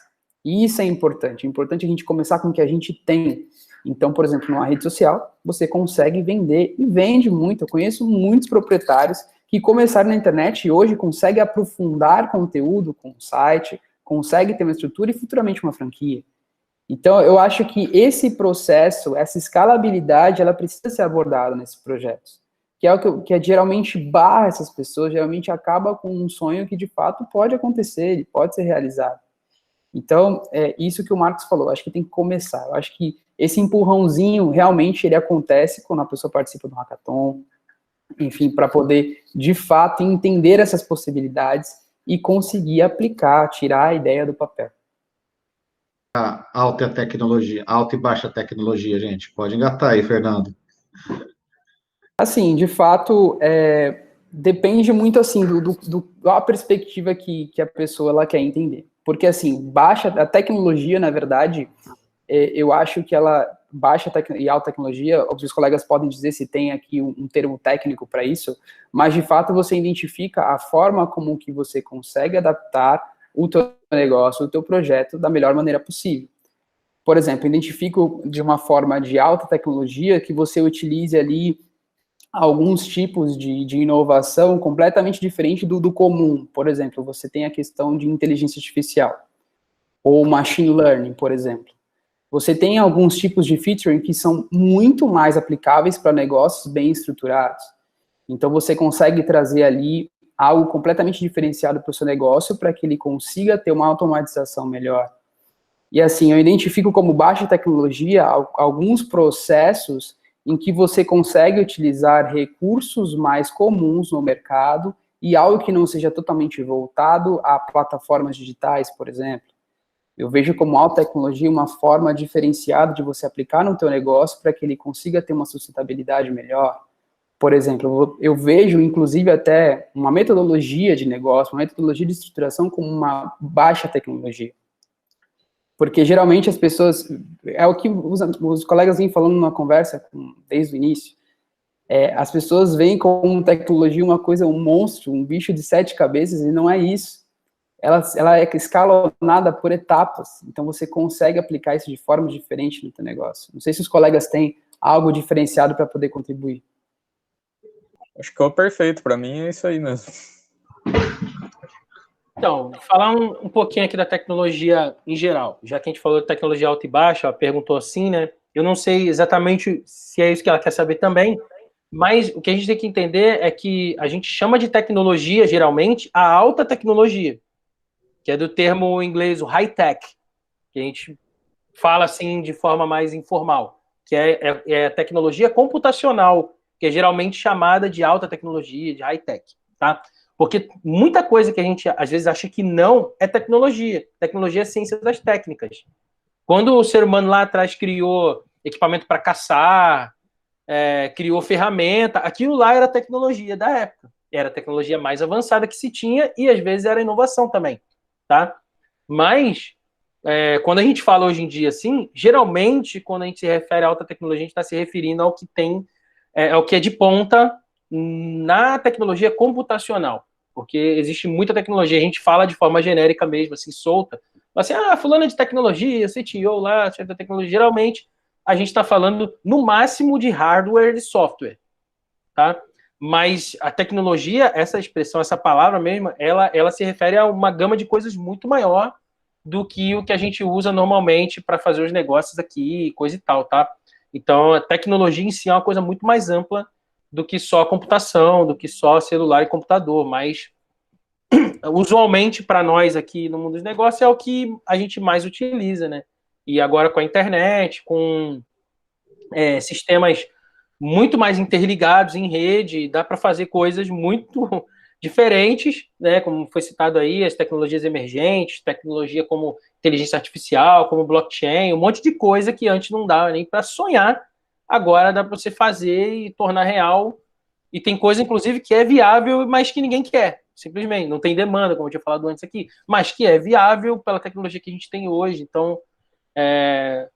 E isso é importante. É importante a gente começar com o que a gente tem. Então, por exemplo, numa rede social, você consegue vender e vende muito. Eu conheço muitos proprietários que começaram na internet e hoje conseguem aprofundar conteúdo com o site, conseguem ter uma estrutura e futuramente uma franquia. Então, eu acho que esse processo, essa escalabilidade, ela precisa ser abordada nesses projetos. Que é o que geralmente barra essas pessoas, geralmente acaba com um sonho que de fato pode acontecer, ele pode ser realizado. Então, é isso que o Marcos falou, acho que tem que começar. Eu acho que esse empurrãozinho, realmente, ele acontece quando a pessoa participa do hackathon, enfim, para poder, de fato, entender essas possibilidades e conseguir aplicar, tirar a ideia do papel. Alta tecnologia, alta e baixa tecnologia, gente. Pode engatar aí, Fernando. Assim, de fato, depende muito, assim, da perspectiva que a pessoa ela quer entender. Porque, assim, a tecnologia, na verdade, eu acho que ela, e alta tecnologia, os colegas podem dizer se tem aqui um termo técnico para isso, mas, de fato, você identifica a forma como que você consegue adaptar o teu negócio, o teu projeto da melhor maneira possível. Por exemplo, identifico de uma forma de alta tecnologia que você utilize ali alguns tipos de inovação completamente diferente do comum. Por exemplo, você tem a questão de inteligência artificial, ou machine learning, por exemplo. Você tem alguns tipos de featuring que são muito mais aplicáveis para negócios bem estruturados. Então, você consegue trazer ali algo completamente diferenciado para o seu negócio para que ele consiga ter uma automatização melhor. E assim, eu identifico como baixa tecnologia alguns processos em que você consegue utilizar recursos mais comuns no mercado e algo que não seja totalmente voltado a plataformas digitais, por exemplo. Eu vejo como alta tecnologia uma forma diferenciada de você aplicar no teu negócio para que ele consiga ter uma sustentabilidade melhor. Por exemplo, eu vejo, inclusive, até uma metodologia de negócio, uma metodologia de estruturação como uma baixa tecnologia. Porque, geralmente, as pessoas... É o que os colegas vêm falando numa conversa desde o início. As pessoas veem como tecnologia uma coisa, um monstro, um bicho de 7 cabeças, e não é isso. Ela é escalonada por etapas. Então, você consegue aplicar isso de forma diferente no teu negócio. Não sei se os colegas têm algo diferenciado para poder contribuir. Acho que ficou perfeito. Para mim, é isso aí mesmo. Então, falar um pouquinho aqui da tecnologia em geral. Já que a gente falou de tecnologia alta e baixa, ela perguntou assim, né? Eu não sei exatamente se é isso que ela quer saber também, mas o que a gente tem que entender é que a gente chama de tecnologia, geralmente, a alta tecnologia, que é do termo em inglês, o high-tech, que a gente fala assim de forma mais informal, que é a tecnologia computacional, que é geralmente chamada de alta tecnologia, de high-tech, tá? Porque muita coisa que a gente, às vezes, acha que não é tecnologia. Tecnologia é ciência das técnicas. Quando o ser humano lá atrás criou equipamento para caçar, criou ferramenta, aquilo lá era tecnologia da época. Era a tecnologia mais avançada que se tinha e, às vezes, era inovação também, tá? Mas, quando a gente fala hoje em dia assim, geralmente, quando a gente se refere à alta tecnologia, a gente está se referindo ao que tem, ao que é de ponta na tecnologia computacional, porque existe muita tecnologia, a gente fala de forma genérica mesmo, assim, solta, assim, fulano é de tecnologia, CTO lá, chefe da tecnologia, geralmente a gente está falando no máximo de hardware e software, tá? Mas a tecnologia, essa expressão, essa palavra mesmo, ela se refere a uma gama de coisas muito maior do que o que a gente usa normalmente para fazer os negócios aqui, coisa e tal, tá? Então, a tecnologia em si é uma coisa muito mais ampla do que só computação, do que só celular e computador, mas usualmente para nós aqui no mundo dos negócios é o que a gente mais utiliza, né? E agora com a internet, com sistemas muito mais interligados em rede, dá para fazer coisas muito diferentes, né? Como foi citado aí, as tecnologias emergentes, tecnologia como inteligência artificial, como blockchain, um monte de coisa que antes não dava nem para sonhar. Agora dá para você fazer e tornar real. E tem coisa, inclusive, que é viável, mas que ninguém quer. Simplesmente. Não tem demanda, como eu tinha falado antes aqui. Mas que é viável pela tecnologia que a gente tem hoje. Então,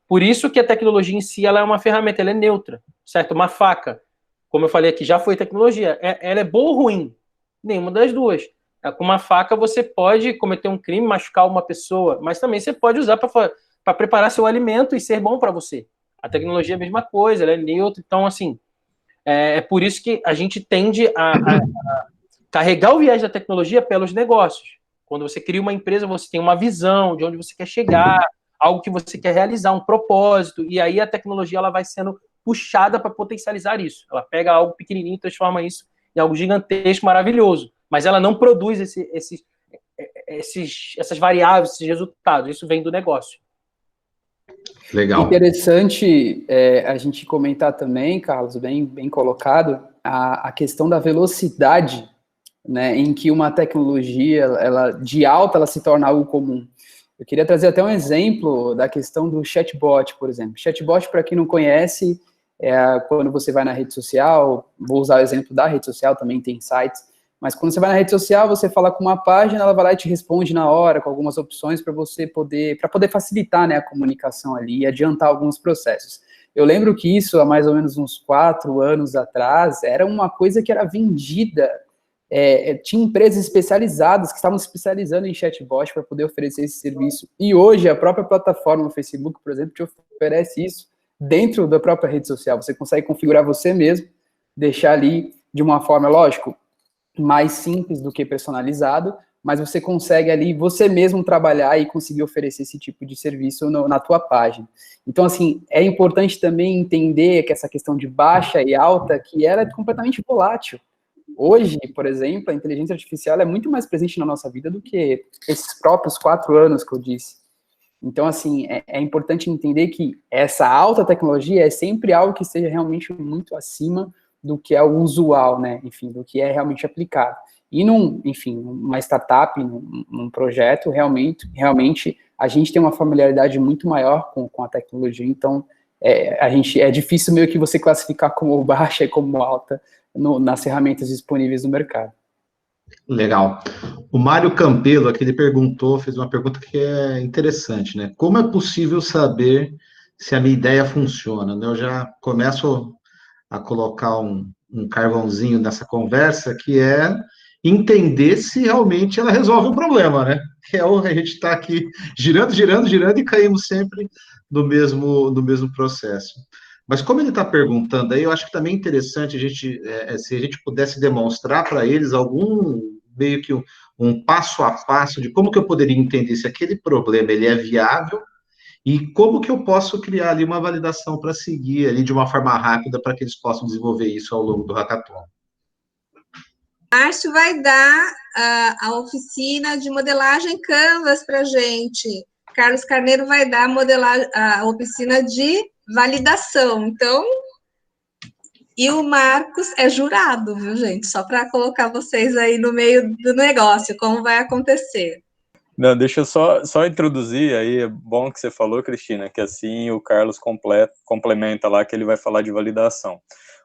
por isso que a tecnologia em si ela é uma ferramenta, ela é neutra. Certo? Uma faca, como eu falei aqui, já foi tecnologia. Ela é boa ou ruim? Nenhuma das duas. Com uma faca você pode cometer um crime, machucar uma pessoa, mas também você pode usar para preparar seu alimento e ser bom para você. A tecnologia é a mesma coisa, ela é neutra, então, assim, é por isso que a gente tende a carregar o viés da tecnologia pelos negócios. Quando você cria uma empresa, você tem uma visão de onde você quer chegar, algo que você quer realizar, um propósito, e aí a tecnologia ela vai sendo puxada para potencializar isso. Ela pega algo pequenininho e transforma isso em algo gigantesco, maravilhoso, mas ela não produz essas variáveis, esses resultados. Isso vem do negócio. Legal. Interessante a gente comentar também, Carlos, bem colocado, a questão da velocidade, né, em que uma tecnologia, de alta, ela se torna algo comum. Eu queria trazer até um exemplo da questão do chatbot, por exemplo. Chatbot, para quem não conhece, Quando você vai na rede social, vou usar o exemplo da rede social, também tem sites, mas quando você vai na rede social, você fala com uma página, ela vai lá e te responde na hora, com algumas opções para poder facilitar, né, a comunicação ali e adiantar alguns processos. Eu lembro que isso, há mais ou menos uns 4 anos atrás, era uma coisa que era vendida. Tinha empresas especializadas que estavam se especializando em chatbot para poder oferecer esse serviço. E hoje, a própria plataforma, o Facebook, por exemplo, te oferece isso dentro da própria rede social. Você consegue configurar você mesmo, deixar ali de uma forma, lógico, mais simples do que personalizado, mas você consegue ali você mesmo trabalhar e conseguir oferecer esse tipo de serviço na tua página. Então, assim, é importante também entender que essa questão de baixa e alta, que ela é completamente volátil. Hoje, por exemplo, a inteligência artificial é muito mais presente na nossa vida do que esses próprios 4 anos que eu disse. Então, assim, é importante entender que essa alta tecnologia é sempre algo que esteja realmente muito acima do que é o usual, né? Enfim, do que é realmente aplicado. E numa startup, num projeto, realmente a gente tem uma familiaridade muito maior com a tecnologia, então é difícil meio que você classificar como baixa e como alta nas ferramentas disponíveis no mercado. Legal. O Mário Campelo aqui, ele fez uma pergunta que é interessante, né? Como é possível saber se a minha ideia funciona, né? Eu já começo a colocar um carvãozinho nessa conversa, que é entender se realmente ela resolve o problema, né? A gente está aqui girando e caímos sempre no mesmo processo. Mas como ele está perguntando aí, eu acho que também é interessante se a gente pudesse demonstrar para eles meio que um passo a passo de como que eu poderia entender se aquele problema ele é viável e como que eu posso criar ali uma validação para seguir ali de uma forma rápida para que eles possam desenvolver isso ao longo do hackathon. Márcio vai dar a oficina de modelagem Canvas para a gente. Carlos Carneiro vai dar a oficina de validação. Então, e o Marcos é jurado, viu, gente? Só para colocar vocês aí no meio do negócio, como vai acontecer. Não, deixa eu só introduzir, aí é bom que você falou, Cristina, que assim o Carlos complementa lá, que ele vai falar de validação.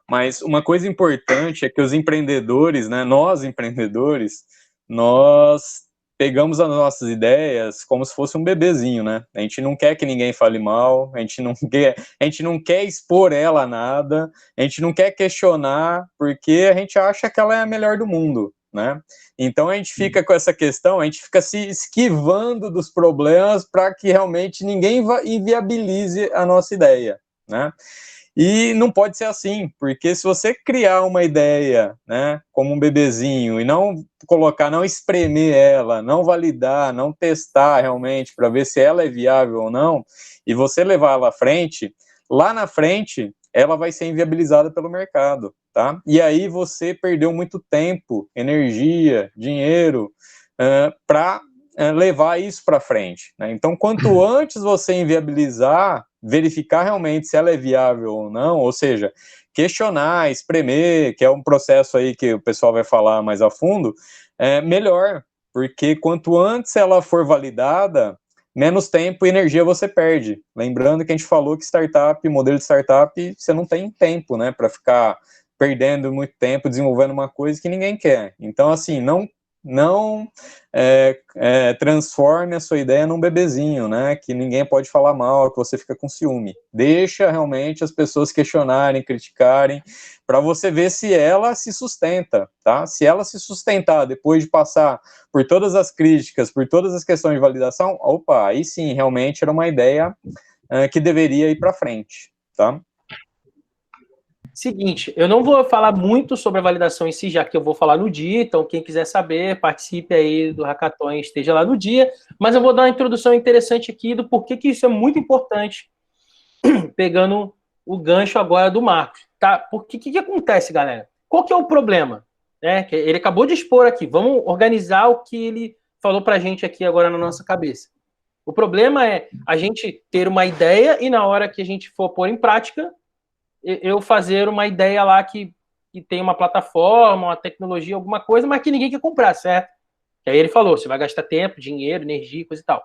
Mas uma coisa importante é que os empreendedores, né, nós empreendedores, nós pegamos as nossas ideias como se fosse um bebezinho, né? A gente não quer que ninguém fale mal, a gente não quer expor ela a nada, a gente não quer questionar, porque a gente acha que ela é a melhor do mundo, né? Então a gente fica com essa questão, a gente fica se esquivando dos problemas para que realmente ninguém inviabilize a nossa ideia, né? E não pode ser assim, porque se você criar uma ideia, né, como um bebezinho, e não espremer ela, não validar, não testar realmente para ver se ela é viável ou não, e você levar ela à frente, lá na frente ela vai ser inviabilizada pelo mercado, tá? E aí você perdeu muito tempo, energia, dinheiro para levar isso para frente, né? Então, quanto antes você inviabilizar, verificar realmente se ela é viável ou não, ou seja, questionar, espremer, que é um processo aí que o pessoal vai falar mais a fundo, melhor, porque quanto antes ela for validada, menos tempo e energia você perde. Lembrando que a gente falou que modelo de startup, você não tem tempo, né, para ficar perdendo muito tempo desenvolvendo uma coisa que ninguém quer. Então, assim, não transforme a sua ideia num bebezinho, né, que ninguém pode falar mal, que você fica com ciúme. Deixa realmente as pessoas questionarem, criticarem, para você ver se ela se sustenta, tá? Se ela se sustentar depois de passar por todas as críticas, por todas as questões de validação, opa, aí sim, realmente era uma ideia que deveria ir para frente, tá? Seguinte, eu não vou falar muito sobre a validação em si, já que eu vou falar no dia, então quem quiser saber, participe aí do Hackathon e esteja lá no dia, mas eu vou dar uma introdução interessante aqui do porquê que isso é muito importante, pegando o gancho agora do Marcos, tá? Porque o que acontece, galera? Qual que é o problema? Ele acabou de expor aqui, vamos organizar o que ele falou pra gente aqui agora na nossa cabeça. O problema é a gente ter uma ideia e na hora que a gente for pôr em prática, eu fazer uma ideia lá que tem uma plataforma, uma tecnologia, alguma coisa, mas que ninguém quer comprar, certo? E aí ele falou, você vai gastar tempo, dinheiro, energia, coisa e tal.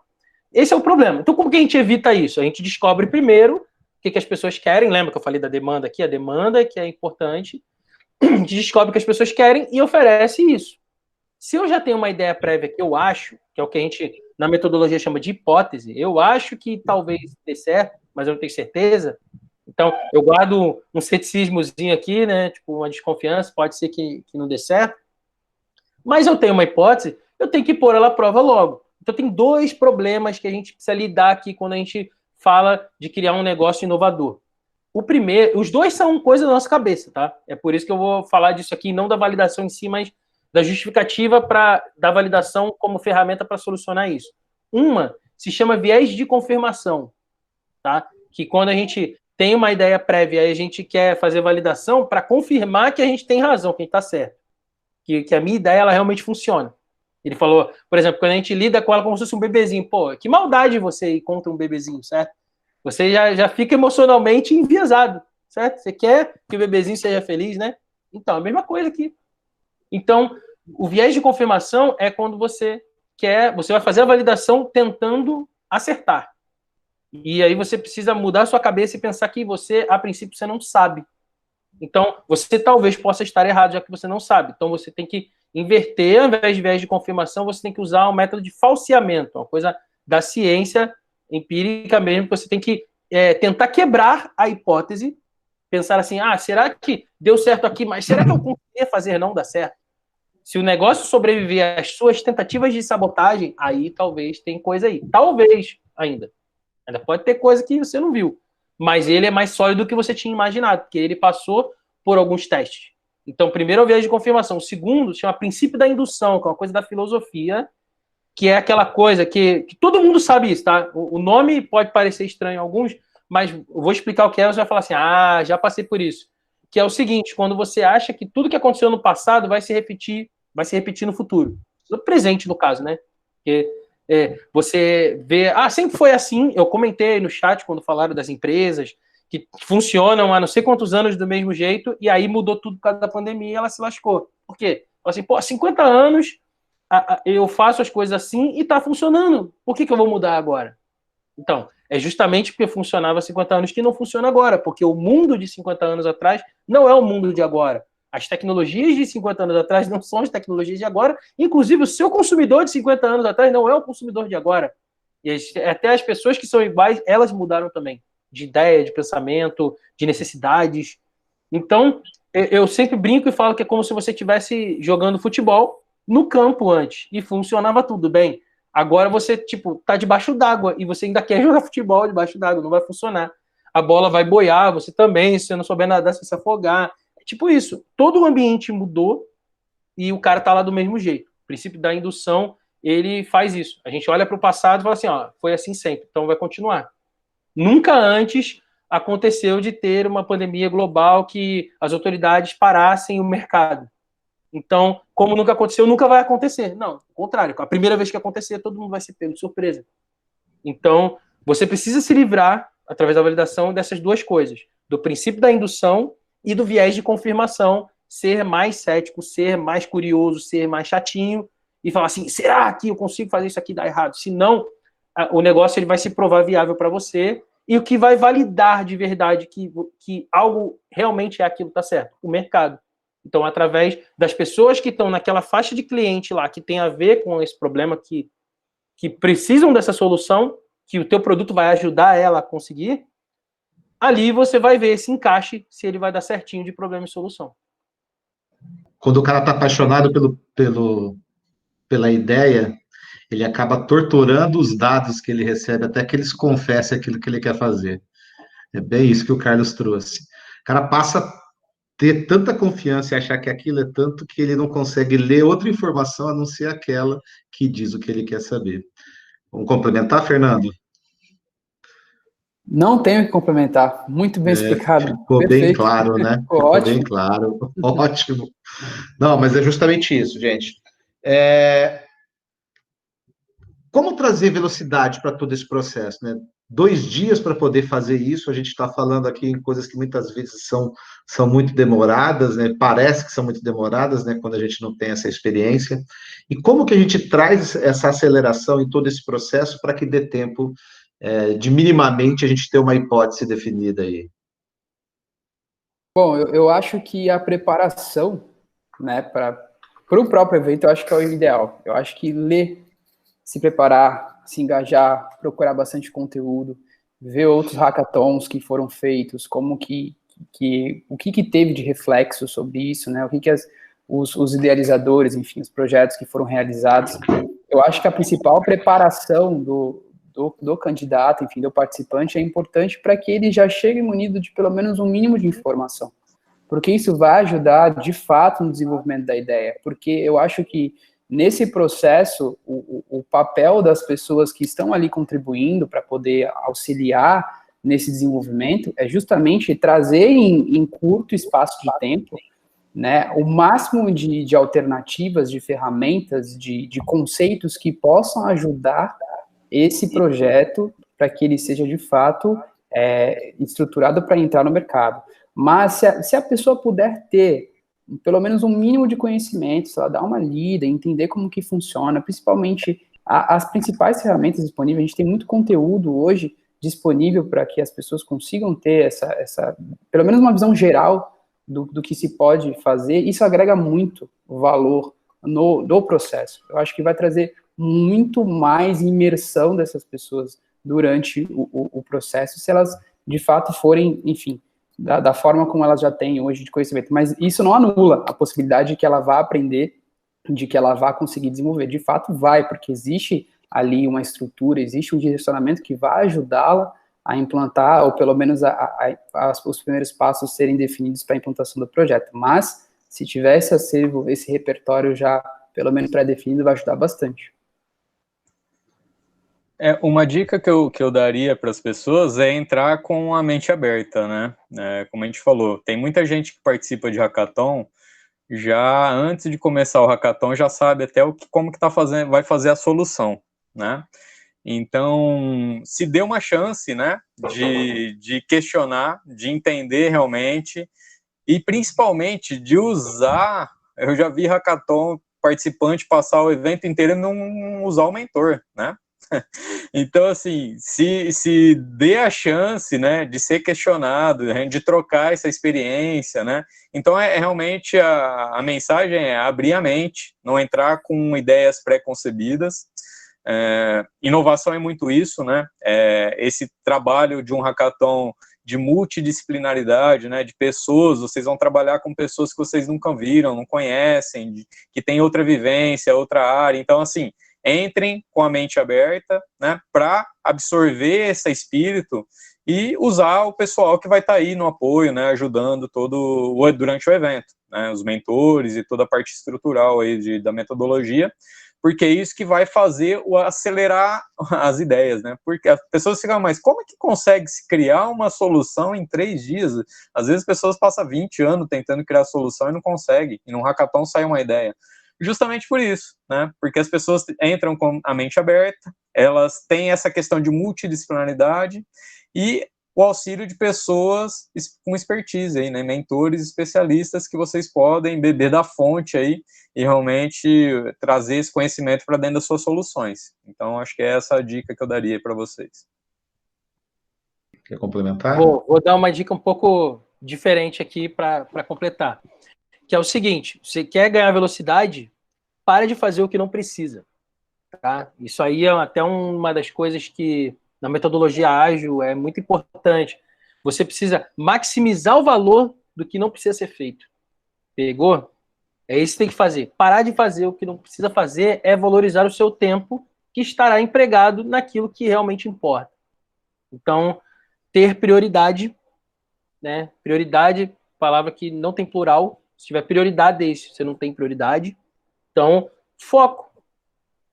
Esse é o problema. Então, como que a gente evita isso? A gente descobre primeiro que as pessoas querem, lembra que eu falei da demanda aqui? A demanda que é importante, a gente descobre o que as pessoas querem e oferece isso. Se eu já tenho uma ideia prévia que eu acho, que é o que a gente, na metodologia, chama de hipótese, eu acho que talvez dê certo, mas eu não tenho certeza, então eu guardo um ceticismozinho aqui, né, tipo uma desconfiança, pode ser que não dê certo, mas eu tenho uma hipótese, eu tenho que pôr ela à prova logo. Então tem 2 problemas que a gente precisa lidar aqui quando a gente fala de criar um negócio inovador. O primeiro, os 2 são coisa da nossa cabeça, tá? É por isso que eu vou falar disso aqui, não da validação em si, mas da justificativa da validação como ferramenta para solucionar isso. Uma se chama viés de confirmação, tá? Que quando a gente tem uma ideia prévia e a gente quer fazer validação para confirmar que a gente tem razão, que a gente está certo. Que a minha ideia ela realmente funciona. Ele falou, por exemplo, quando a gente lida com ela como se fosse um bebezinho, pô, que maldade você ir contra um bebezinho, certo? Você já fica emocionalmente enviesado, certo? Você quer que o bebezinho seja feliz, né? Então, a mesma coisa aqui. Então, o viés de confirmação é quando você vai fazer a validação tentando acertar. E aí você precisa mudar a sua cabeça e pensar que você, a princípio, você não sabe. Então, você talvez possa estar errado, já que você não sabe. Então, você tem que inverter, ao invés de viés de confirmação, você tem que usar um método de falseamento, uma coisa da ciência empírica mesmo, que você tem que tentar quebrar a hipótese, pensar assim, será que deu certo aqui, mas será que eu conseguia fazer não dar certo? Se o negócio sobreviver às suas tentativas de sabotagem, aí talvez tem coisa aí. Talvez ainda. Ainda pode ter coisa que você não viu. Mas ele é mais sólido do que você tinha imaginado, porque ele passou por alguns testes. Então, primeiro é o viés de confirmação. O segundo chama princípio da indução, que é uma coisa da filosofia, que é aquela coisa que todo mundo sabe isso, tá? O nome pode parecer estranho a alguns, mas eu vou explicar o que é, você vai falar assim, já passei por isso. Que é o seguinte, quando você acha que tudo que aconteceu no passado vai se repetir no futuro. No presente, no caso, né? Porque você vê, sempre foi assim, eu comentei no chat quando falaram das empresas que funcionam há não sei quantos anos do mesmo jeito, e aí mudou tudo por causa da pandemia e ela se lascou. Por quê? Assim, 50 anos eu faço as coisas assim e tá funcionando. Por que eu vou mudar agora? Então, é justamente porque funcionava há 50 anos que não funciona agora, porque o mundo de 50 anos atrás não é o mundo de agora. As tecnologias de 50 anos atrás não são as tecnologias de agora. Inclusive, o seu consumidor de 50 anos atrás não é o consumidor de agora. E até as pessoas que são iguais, elas mudaram também. De ideia, de pensamento, de necessidades. Então, eu sempre brinco e falo que é como se você estivesse jogando futebol no campo antes. E funcionava tudo bem. Agora você, tá debaixo d'água e você ainda quer jogar futebol debaixo d'água. Não vai funcionar. A bola vai boiar, você também, se você não souber nadar, você vai se afogar. Tipo isso, todo o ambiente mudou e o cara tá lá do mesmo jeito. O princípio da indução, ele faz isso. A gente olha para o passado e fala assim, foi assim sempre, então vai continuar. Nunca antes aconteceu de ter uma pandemia global que as autoridades parassem o mercado. Então, como nunca aconteceu, nunca vai acontecer. Não, ao contrário. A primeira vez que acontecer, todo mundo vai ser pego de surpresa. Então, você precisa se livrar, através da validação, dessas 2 coisas. Do princípio da indução e do viés de confirmação, ser mais cético, ser mais curioso, ser mais chatinho e falar assim, será que eu consigo fazer isso aqui dar errado? Se não, o negócio ele vai se provar viável para você e o que vai validar de verdade que algo realmente é aquilo que está certo? O mercado. Então, através das pessoas que estão naquela faixa de cliente lá, que tem a ver com esse problema, que precisam dessa solução, que o teu produto vai ajudar ela a conseguir, ali você vai ver esse encaixe, se ele vai dar certinho de problema e solução. Quando o cara está apaixonado pela ideia, ele acaba torturando os dados que ele recebe até que eles confessem aquilo que ele quer fazer. É bem isso que o Carlos trouxe. O cara passa a ter tanta confiança e achar que aquilo é tanto que ele não consegue ler outra informação a não ser aquela que diz o que ele quer saber. Vamos complementar, Fernando? Não tenho que complementar. Muito bem explicado. Ficou Perfeito. bem claro, né? Ficou ótimo. bem claro. Ótimo. Não, mas é justamente isso, gente. Como trazer velocidade para todo esse processo, né? 2 dias para poder fazer isso, a gente está falando aqui em coisas que muitas vezes são muito demoradas, né? Parece que são muito demoradas, né? Quando a gente não tem essa experiência. E como que a gente traz essa aceleração em todo esse processo para que dê tempo de minimamente a gente ter uma hipótese definida aí? Bom, eu acho que a preparação, né, para o próprio evento, eu acho que é o ideal. Eu acho que ler, se preparar, se engajar, procurar bastante conteúdo, ver outros hackathons que foram feitos, como o que teve de reflexo sobre isso, né, o que os idealizadores, enfim, os projetos que foram realizados. Eu acho que a principal preparação do candidato, enfim, do participante, é importante para que ele já chegue munido de pelo menos um mínimo de informação, porque isso vai ajudar, de fato, no desenvolvimento da ideia, porque eu acho que, nesse processo, o papel das pessoas que estão ali contribuindo para poder auxiliar nesse desenvolvimento é justamente trazer em curto espaço de tempo, né, o máximo de alternativas, de ferramentas, de conceitos que possam ajudar esse projeto para que ele seja, de fato, estruturado para entrar no mercado. Mas se a pessoa puder ter pelo menos um mínimo de conhecimento, se ela dar uma lida, entender como que funciona, principalmente as principais ferramentas disponíveis, a gente tem muito conteúdo hoje disponível para que as pessoas consigam ter essa pelo menos uma visão geral do que se pode fazer. Isso agrega muito valor no processo. Eu acho que vai trazer muito mais imersão dessas pessoas durante o processo, se elas, de fato, forem, enfim, da forma como elas já têm hoje de conhecimento. Mas isso não anula a possibilidade de que ela vá aprender, de que ela vá conseguir desenvolver. De fato, vai, porque existe ali uma estrutura, existe um direcionamento que vai ajudá-la a implantar, ou pelo menos os primeiros passos serem definidos para a implantação do projeto. Mas, se tiver esse acervo, esse repertório já, pelo menos pré-definido, vai ajudar bastante. Uma dica que eu daria para as pessoas é entrar com a mente aberta, né? Como a gente falou, tem muita gente que participa de hackathon, já antes de começar o hackathon, já sabe até como que vai fazer a solução, né? Então, se dê uma chance, né, de questionar, de entender realmente, e principalmente de usar. Eu já vi hackathon participante passar o evento inteiro e não usar o mentor, né? Então, assim, se dê a chance, né, de ser questionado, de trocar essa experiência, né? Então, realmente a mensagem é abrir a mente, não entrar com ideias pré-concebidas. Inovação é muito isso, né? Esse trabalho de um hackathon de multidisciplinaridade, né, de pessoas, vocês vão trabalhar com pessoas que vocês nunca viram, não conhecem, que têm outra vivência, outra área. Então, assim, entrem com a mente aberta, né, para absorver esse espírito e usar o pessoal que vai estar aí no apoio, né, ajudando durante o evento, né, os mentores e toda a parte estrutural aí da metodologia, porque é isso que vai fazer acelerar as ideias, né? Porque as pessoas ficam, mas como é que consegue se criar uma solução em 3 dias? Às vezes as pessoas passam 20 anos tentando criar a solução e não conseguem, e num hackathon sai uma ideia. Justamente por isso, né? Porque as pessoas entram com a mente aberta, elas têm essa questão de multidisciplinaridade e o auxílio de pessoas com expertise aí, né? Mentores, especialistas que vocês podem beber da fonte aí e realmente trazer esse conhecimento para dentro das suas soluções. Então, acho que é essa a dica que eu daria para vocês. Quer complementar? Vou dar uma dica um pouco diferente aqui para completar, que é o seguinte: você quer ganhar velocidade, pare de fazer o que não precisa. Tá? Isso aí é até uma das coisas que na metodologia ágil é muito importante. Você precisa maximizar o valor do que não precisa ser feito. Pegou? É isso que tem que fazer. Parar de fazer o que não precisa fazer é valorizar o seu tempo que estará empregado naquilo que realmente importa. Então, ter prioridade, né? Prioridade, palavra que não tem plural. Se tiver prioridade, você não tem prioridade. Então, foco.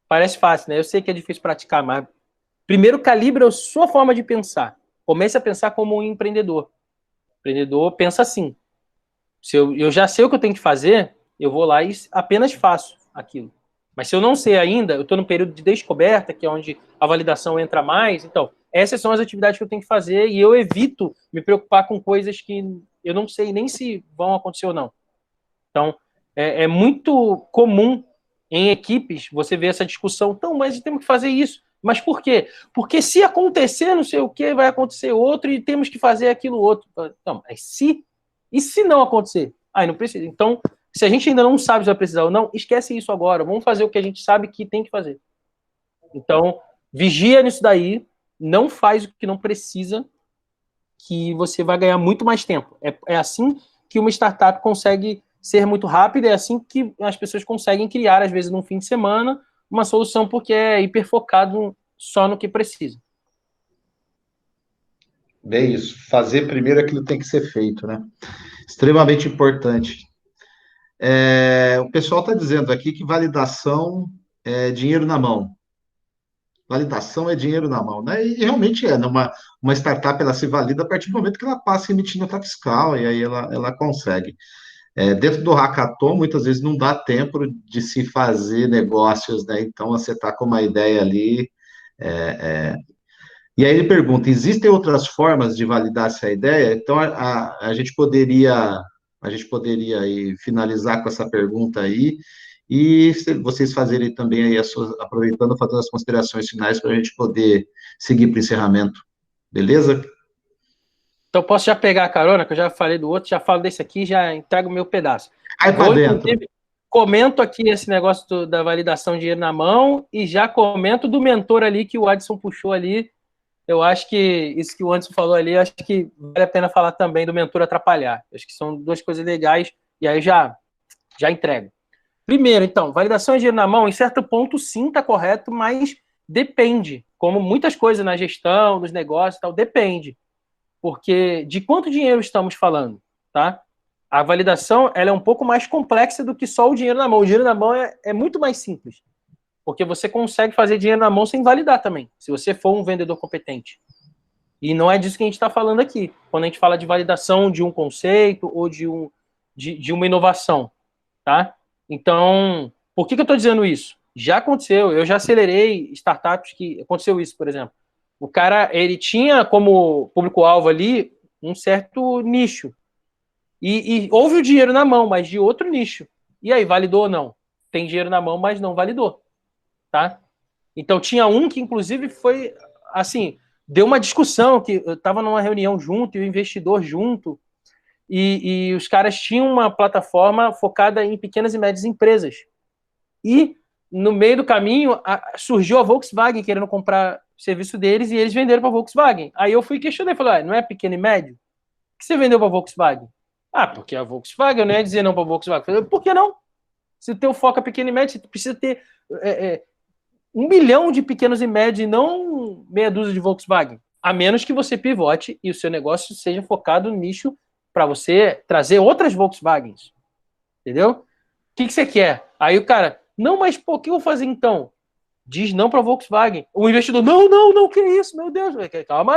Parece fácil, né? Eu sei que é difícil praticar, mas primeiro calibre a sua forma de pensar. Comece a pensar como um empreendedor. O empreendedor pensa assim. Se eu já sei o que eu tenho que fazer, eu vou lá e apenas faço aquilo. Mas se eu não sei ainda, eu estou num período de descoberta, que é onde a validação entra mais. Então, essas são as atividades que eu tenho que fazer e eu evito me preocupar com coisas que eu não sei nem se vão acontecer ou não. Então, é muito comum em equipes você ver essa discussão. Então, mas temos que fazer isso. Mas por quê? Porque se acontecer não sei o que, vai acontecer outro e temos que fazer aquilo outro. Não, mas e se não acontecer? Aí não precisa. Então, se a gente ainda não sabe se vai precisar ou não, esquece isso agora. Vamos fazer o que a gente sabe que tem que fazer. Então, vigia nisso daí, não faz o que não precisa, que você vai ganhar muito mais tempo. É assim que uma startup consegue ser muito rápida, é assim que as pessoas conseguem criar, às vezes, num fim de semana, uma solução porque é hiperfocado só no que precisa. Bem isso. Fazer primeiro aquilo que tem que ser feito, né? Extremamente importante. O pessoal está dizendo aqui que validação é dinheiro na mão. Validação é dinheiro na mão, né? E realmente é. Uma startup, ela se valida a partir do momento que ela passa a emitir nota fiscal, e aí ela consegue. Dentro do hackathon, muitas vezes não dá tempo de se fazer negócios, né? Então, você está com uma ideia ali. E aí ele pergunta: existem outras formas de validar essa ideia? Então, a gente poderia aí finalizar com essa pergunta aí, e vocês fazerem também aí aproveitando, fazendo as considerações finais para a gente poder seguir para o encerramento. Beleza? Então, posso já pegar a carona, que eu já falei do outro, já falo desse aqui, já entrego o meu pedaço. Aí para dentro. Comento aqui esse negócio da validação de dinheiro na mão e já comento do mentor ali que o Adson puxou ali. Eu acho que isso que o Anderson falou ali, acho que vale a pena falar também do mentor atrapalhar. Acho que são duas coisas legais e aí já entrego. Primeiro, então, validação de dinheiro na mão, em certo ponto, sim, está correto, mas depende. Como muitas coisas na gestão, nos negócios e tal, depende. Porque de quanto dinheiro estamos falando, tá? A validação ela é um pouco mais complexa do que só o dinheiro na mão. O dinheiro na mão é muito mais simples. Porque você consegue fazer dinheiro na mão sem validar também, se você for um vendedor competente. E não é disso que a gente está falando aqui. Quando a gente fala de validação de um conceito ou de uma inovação, tá? Então, por que eu estou dizendo isso? Já aconteceu, eu já acelerei startups que aconteceu isso, por exemplo. O cara, ele tinha como público-alvo ali um certo nicho. E houve o dinheiro na mão, mas de outro nicho. E aí, validou ou não? Tem dinheiro na mão, mas não validou. Tá? Então, tinha um que, inclusive, foi, assim, deu uma discussão, que eu estava numa reunião junto, e o investidor junto, e os caras tinham uma plataforma focada em pequenas e médias empresas. E, no meio do caminho, surgiu a Volkswagen querendo comprar o serviço deles, e eles venderam para a Volkswagen. Aí eu fui questionar, falei, não é pequeno e médio? Por que você vendeu para a Volkswagen? Porque a Volkswagen, eu não ia dizer não para a Volkswagen. Eu falei, por que não? Se o teu foco é pequeno e médio, você precisa ter 1 milhão de pequenos e médios e não meia dúzia de Volkswagen. A menos que você pivote e o seu negócio seja focado no nicho para você trazer outras Volkswagens. Entendeu? O que você quer? Aí o cara, não, mas pô, o que eu vou fazer então? Diz não para Volkswagen. O investidor, não, que isso, meu Deus. Calma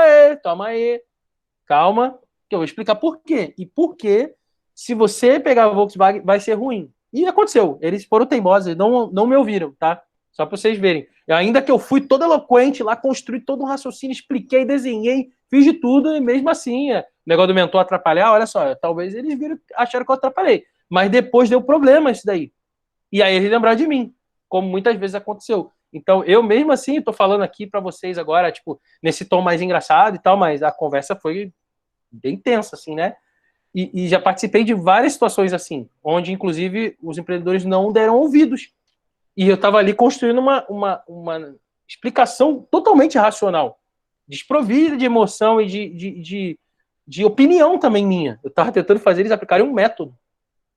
aí. Calma, que eu vou explicar por quê. E por que, se você pegar a Volkswagen, vai ser ruim. E aconteceu. Eles foram teimosos, não me ouviram, tá? Só para vocês verem. Ainda que eu fui todo eloquente lá, construí todo um raciocínio, expliquei, desenhei, fiz de tudo, e mesmo assim, o negócio do mentor atrapalhar, olha só, talvez eles acharam que eu atrapalhei. Mas depois deu problema isso daí. E aí eles lembraram de mim, como muitas vezes aconteceu. Então, eu mesmo assim, estou falando aqui para vocês agora, tipo, nesse tom mais engraçado e tal, mas a conversa foi bem tensa, assim, né? E já participei de várias situações assim, onde, inclusive, os empreendedores não deram ouvidos. E eu estava ali construindo uma explicação totalmente racional, desprovida de emoção e de opinião também minha. Eu estava tentando fazer eles aplicarem um método.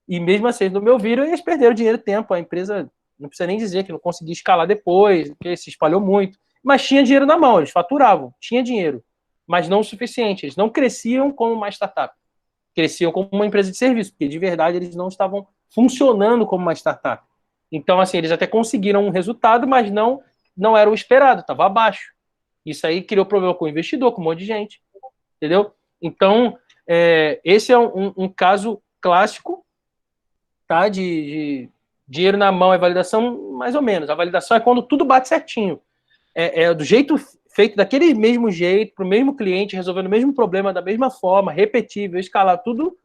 E mesmo assim, eles não me ouviram e eles perderam dinheiro e tempo. A empresa, não precisa nem dizer que não conseguia escalar depois, porque se espalhou muito. Mas tinha dinheiro na mão, eles faturavam, tinha dinheiro. Mas não o suficiente. Eles não cresciam como uma startup. Cresciam como uma empresa de serviço, porque de verdade eles não estavam funcionando como uma startup. Então, assim, eles até conseguiram um resultado, mas não era o esperado, estava abaixo. Isso aí criou problema com o investidor, com um monte de gente. Entendeu? Então, esse é um caso clássico, tá? De dinheiro na mão é validação, mais ou menos. A validação é quando tudo bate certinho. Do jeito feito daquele mesmo jeito, para o mesmo cliente, resolvendo o mesmo problema da mesma forma, repetível, escalar tudo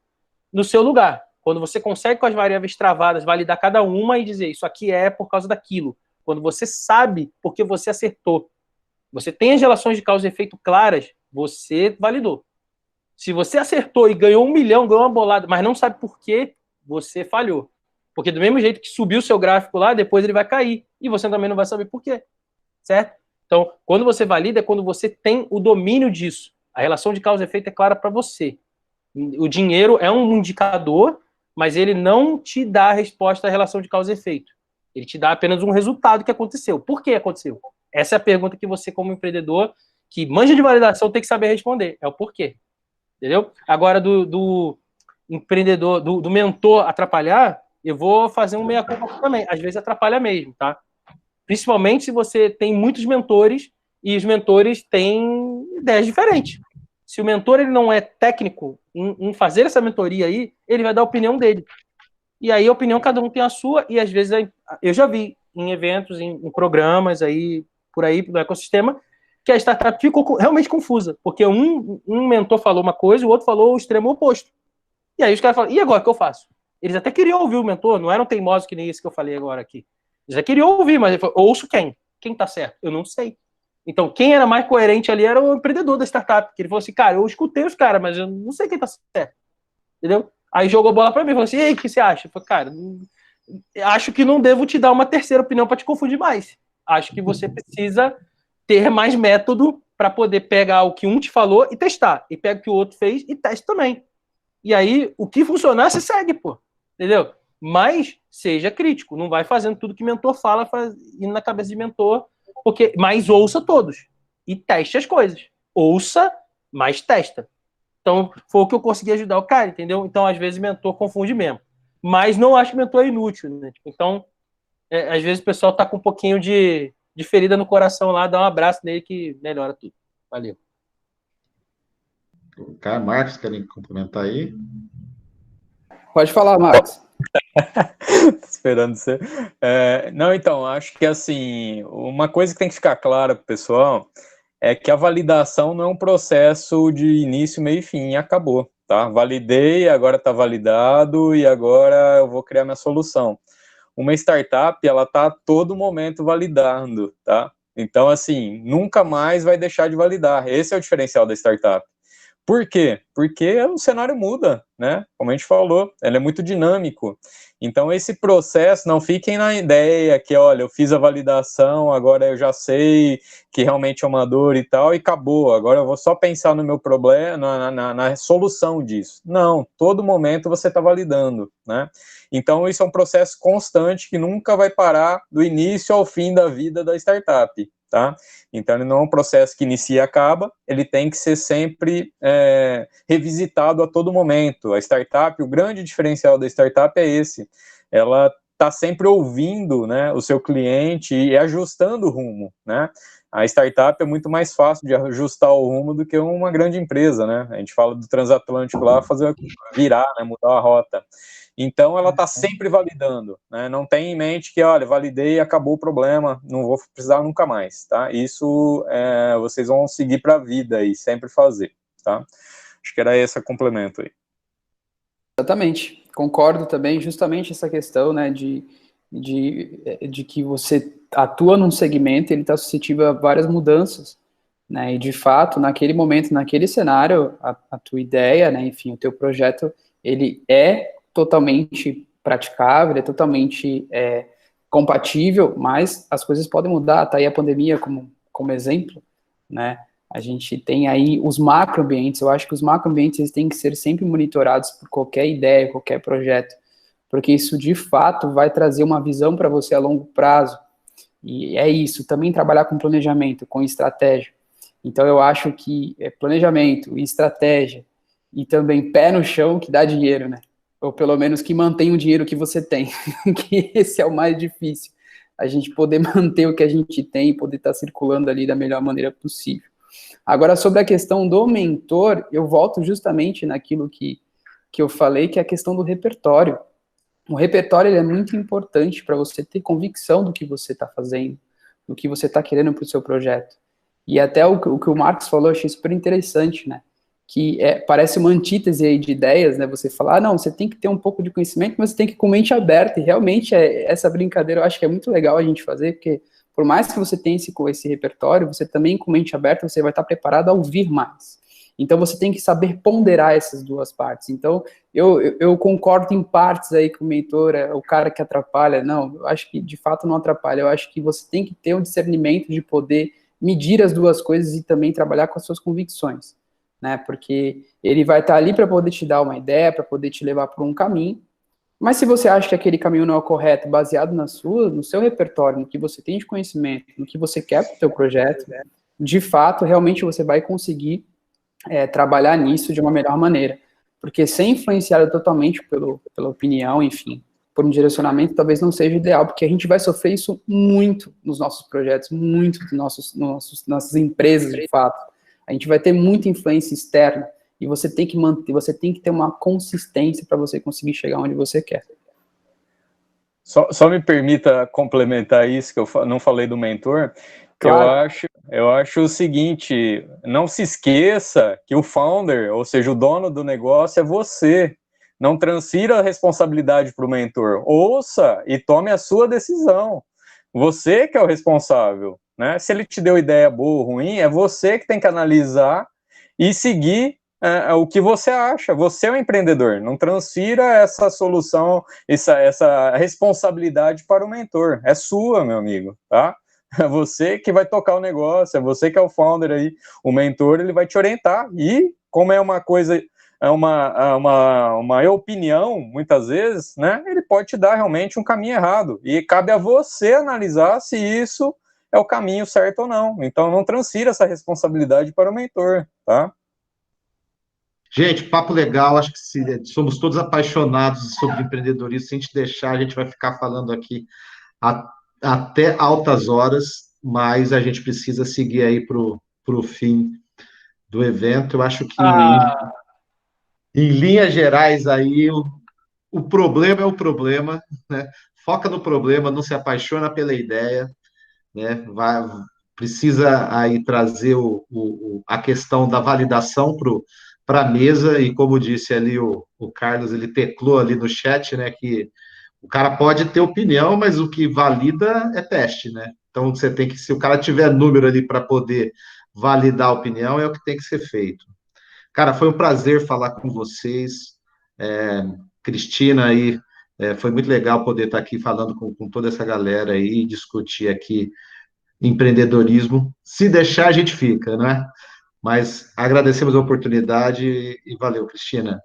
no seu lugar. Quando você consegue, com as variáveis travadas, validar cada uma e dizer isso aqui é por causa daquilo. Quando você sabe porque você acertou. Você tem as relações de causa e efeito claras, você validou. Se você acertou e ganhou 1 milhão, ganhou uma bolada, mas não sabe por quê, você falhou. Porque do mesmo jeito que subiu o seu gráfico lá, depois ele vai cair. E você também não vai saber por quê. Certo? Então, quando você valida, é quando você tem o domínio disso. A relação de causa e efeito é clara para você. O dinheiro é um indicador, mas ele não te dá a resposta à relação de causa e efeito. Ele te dá apenas um resultado que aconteceu. Por que aconteceu? Essa é a pergunta que você, como empreendedor, que manja de validação, tem que saber responder. É o porquê. Entendeu? Agora, do empreendedor, do mentor atrapalhar, eu vou fazer um meia-culpa também. Às vezes atrapalha mesmo, tá? Principalmente se você tem muitos mentores e os mentores têm ideias diferentes. Se o mentor ele não é técnico em fazer essa mentoria aí, ele vai dar a opinião dele. E aí a opinião, cada um tem a sua, e às vezes eu já vi em eventos, em programas aí, por aí, no ecossistema, que a startup ficou realmente confusa, porque um mentor falou uma coisa e o outro falou o extremo oposto. E aí os caras falam, e agora o que eu faço? Eles até queriam ouvir o mentor, não eram teimosos que nem esse que eu falei agora aqui. Eles já queriam ouvir, mas ele falou, ouço quem? Quem tá certo? Eu não sei. Então, quem era mais coerente ali era o empreendedor da startup, que ele falou assim, cara, eu escutei os caras, mas eu não sei quem tá certo. Entendeu? Aí jogou a bola pra mim, falou assim, e aí, o que você acha? Eu falei, cara, acho que não devo te dar uma terceira opinião para te confundir mais. Acho que você precisa ter mais método para poder pegar o que um te falou e testar. E pega o que o outro fez e testa também. E aí, o que funcionar, você segue, pô. Entendeu? Mas seja crítico. Não vai fazendo tudo que mentor fala, indo na cabeça de mentor, mas ouça todos. E teste as coisas. Ouça, mas testa. Então, foi o que eu consegui ajudar o cara, entendeu? Então, às vezes, mentor confunde mesmo. Mas não acho que mentor é inútil, né? Então, às vezes o pessoal tá com um pouquinho de ferida no coração lá, dá um abraço nele que melhora tudo. Valeu. Cara, Marcos, querem complementar aí? Pode falar, Marcos. Esperando você. Não, então, acho que assim, uma coisa que tem que ficar clara pro pessoal é que a validação não é um processo de início, meio e fim, e acabou, tá? Validei, agora está validado e agora eu vou criar minha solução. Uma startup, ela está a todo momento validando, tá? Então, assim, nunca mais vai deixar de validar. Esse é o diferencial da startup. Por quê? Porque o cenário muda, né? Como a gente falou, ele é muito dinâmico. Então, esse processo, não fiquem na ideia que, olha, eu fiz a validação, agora eu já sei que realmente é uma dor e tal, e acabou. Agora eu vou só pensar no meu problema, na solução disso. Não, todo momento você está validando, né? Então, isso é um processo constante que nunca vai parar do início ao fim da vida da startup, tá? Então, ele não é um processo que inicia e acaba, ele tem que ser sempre revisitado a todo momento. A startup, o grande diferencial da startup é esse, ela está sempre ouvindo, né, o seu cliente e ajustando o rumo, né? A startup é muito mais fácil de ajustar o rumo do que uma grande empresa, né? A gente fala do transatlântico lá, virar, né, mudar a rota. Então, ela está sempre validando, né? Não tem em mente que, olha, validei e acabou o problema, não vou precisar nunca mais, tá? Isso vocês vão seguir para a vida e sempre fazer, tá? Acho que era esse complemento aí. Exatamente, concordo também, justamente essa questão, né, de que você atua num segmento e ele está suscetível a várias mudanças, né, e de fato, naquele momento, naquele cenário, a tua ideia, né, enfim, o teu projeto, ele é totalmente praticável, ele é totalmente compatível, mas as coisas podem mudar, tá aí a pandemia como exemplo, né, a gente tem aí os macroambientes, eu acho que os macroambientes eles têm que ser sempre monitorados por qualquer ideia, qualquer projeto, porque isso de fato vai trazer uma visão para você a longo prazo, e é isso, também trabalhar com planejamento, com estratégia. Então eu acho que planejamento e estratégia, e também pé no chão que dá dinheiro, né? Ou pelo menos que mantém o dinheiro que você tem, que esse é o mais difícil, a gente poder manter o que a gente tem e poder estar circulando ali da melhor maneira possível. Agora, sobre a questão do mentor, eu volto justamente naquilo que eu falei, que é a questão do repertório. O repertório ele é muito importante para você ter convicção do que você está fazendo, do que você está querendo para o seu projeto. E até o que o Marcos falou, eu achei super interessante, né? Que parece uma antítese aí de ideias, né? Você falar, não, você tem que ter um pouco de conhecimento, mas você tem que ir com mente aberta, e realmente essa brincadeira eu acho que é muito legal a gente fazer, porque, por mais que você tenha esse repertório, você também, com mente aberta, você vai estar preparado a ouvir mais. Então, você tem que saber ponderar essas duas partes. Então, eu concordo em partes aí com o mentor, o cara que atrapalha. Não, eu acho que, de fato, não atrapalha. Eu acho que você tem que ter um discernimento de poder medir as duas coisas e também trabalhar com as suas convicções, né? Porque ele vai estar ali para poder te dar uma ideia, para poder te levar por um caminho. Mas se você acha que aquele caminho não é o correto, baseado no seu repertório, no que você tem de conhecimento, no que você quer para o seu projeto, de fato, realmente você vai conseguir trabalhar nisso de uma melhor maneira. Porque ser influenciado totalmente pela opinião, enfim, por um direcionamento, talvez não seja ideal, porque a gente vai sofrer isso muito nos nossos projetos, muito nos nossas empresas, de fato. A gente vai ter muita influência externa, e você tem que ter uma consistência para você conseguir chegar onde você quer. Só me permita complementar isso, que eu não falei do mentor. Claro. Eu acho o seguinte, não se esqueça que o founder, ou seja, o dono do negócio é você. Não transfira a responsabilidade para o mentor. Ouça e tome a sua decisão. Você que é o responsável, né? Se ele te deu ideia boa ou ruim, é você que tem que analisar e seguir o que você acha. Você é o empreendedor. Não transfira essa solução, essa responsabilidade para o mentor. É sua, meu amigo, tá? É você que vai tocar o negócio, é você que é o founder aí. O mentor, ele vai te orientar. E, como é uma coisa, é uma opinião, muitas vezes, né? Ele pode te dar realmente um caminho errado. E cabe a você analisar se isso é o caminho certo ou não. Então, não transfira essa responsabilidade para o mentor, tá? Gente, papo legal. Acho que somos todos apaixonados sobre empreendedorismo. Se a gente deixar, a gente vai ficar falando aqui até altas horas, mas a gente precisa seguir aí para o fim do evento. Eu acho que, em linhas gerais, aí o problema é o problema, né? Foca no problema, não se apaixona pela ideia, né? Precisa aí trazer a questão da validação para a mesa, e como disse ali o Carlos, ele teclou ali no chat, né, que o cara pode ter opinião, mas o que valida é teste, né? Então você tem que, se o cara tiver número ali para poder validar a opinião, é o que tem que ser feito. Cara, foi um prazer falar com vocês. Cristina aí, foi muito legal poder estar aqui falando com toda essa galera aí, discutir aqui empreendedorismo. Se deixar, a gente fica, né? Mas agradecemos a oportunidade e valeu, Cristina.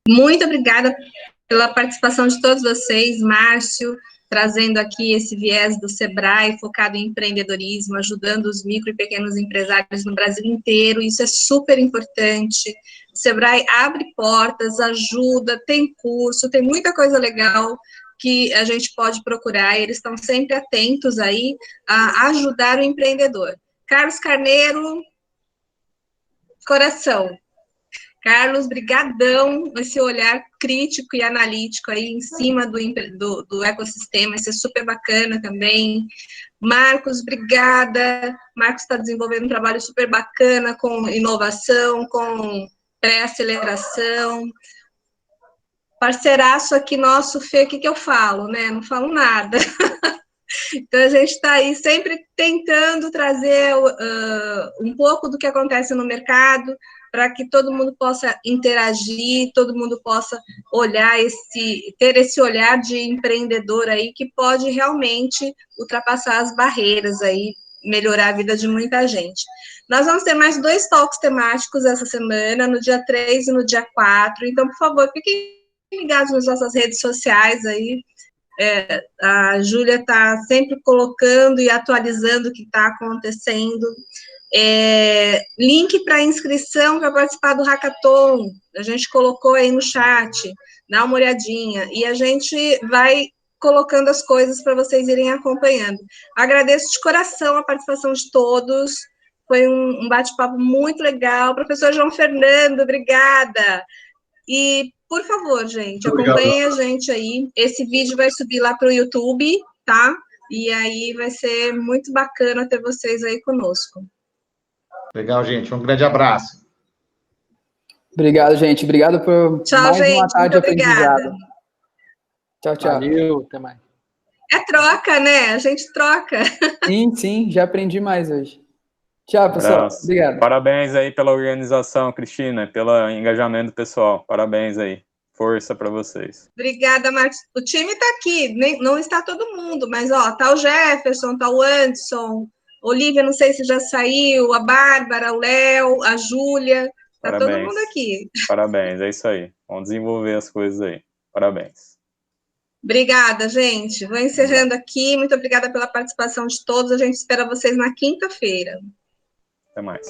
Muito obrigada pela participação de todos vocês, Márcio, trazendo aqui esse viés do Sebrae, focado em empreendedorismo, ajudando os micro e pequenos empresários no Brasil inteiro, isso é super importante. O Sebrae abre portas, ajuda, tem curso, tem muita coisa legal que a gente pode procurar, eles estão sempre atentos aí a ajudar o empreendedor. Carlos Carneiro, coração. Carlos, brigadão, esse olhar crítico e analítico aí em cima do ecossistema, isso é super bacana também. Marcos, obrigada. Marcos está desenvolvendo um trabalho super bacana com inovação, com pré-aceleração. Parceiraço aqui nosso, Fê, o que eu falo, né? Não falo nada. Então, a gente está aí sempre tentando trazer um pouco do que acontece no mercado, para que todo mundo possa interagir, todo mundo possa ter esse olhar de empreendedor aí, que pode realmente ultrapassar as barreiras aí, melhorar a vida de muita gente. Nós vamos ter mais 2 talks temáticos essa semana, no dia 3 e no dia 4, então, por favor, fiquem ligados nas nossas redes sociais aí. A Júlia está sempre colocando e atualizando o que está acontecendo. Link para inscrição para participar do Hackathon, a gente colocou aí no chat, dá uma olhadinha, e a gente vai colocando as coisas para vocês irem acompanhando. Agradeço de coração a participação de todos, foi um bate-papo muito legal. Professor João Fernando, obrigada. E, por favor, gente, acompanhem a gente aí. Esse vídeo vai subir lá para o YouTube, tá? E aí vai ser muito bacana ter vocês aí conosco. Legal, gente. Um grande abraço. Obrigado, gente. Obrigado por tchau, mais gente, uma tarde muito obrigada. aprendizado. Tchau, tchau. Valeu, até mais. É troca, né? A gente troca. Sim, já aprendi mais hoje. Tchau, pessoal. Obrigado. Parabéns aí pela organização, Cristina, pelo engajamento pessoal. Parabéns aí. Força para vocês. Obrigada, Marcos. O time está aqui, não está todo mundo, mas tá o Jefferson, tá o Anderson, Olivia, não sei se já saiu, a Bárbara, o Léo, a Júlia, tá todo mundo aqui. Parabéns, é isso aí. Vamos desenvolver as coisas aí. Parabéns. Obrigada, gente. Vou encerrando aqui. Muito obrigada pela participação de todos. A gente espera vocês na quinta-feira. Até mais.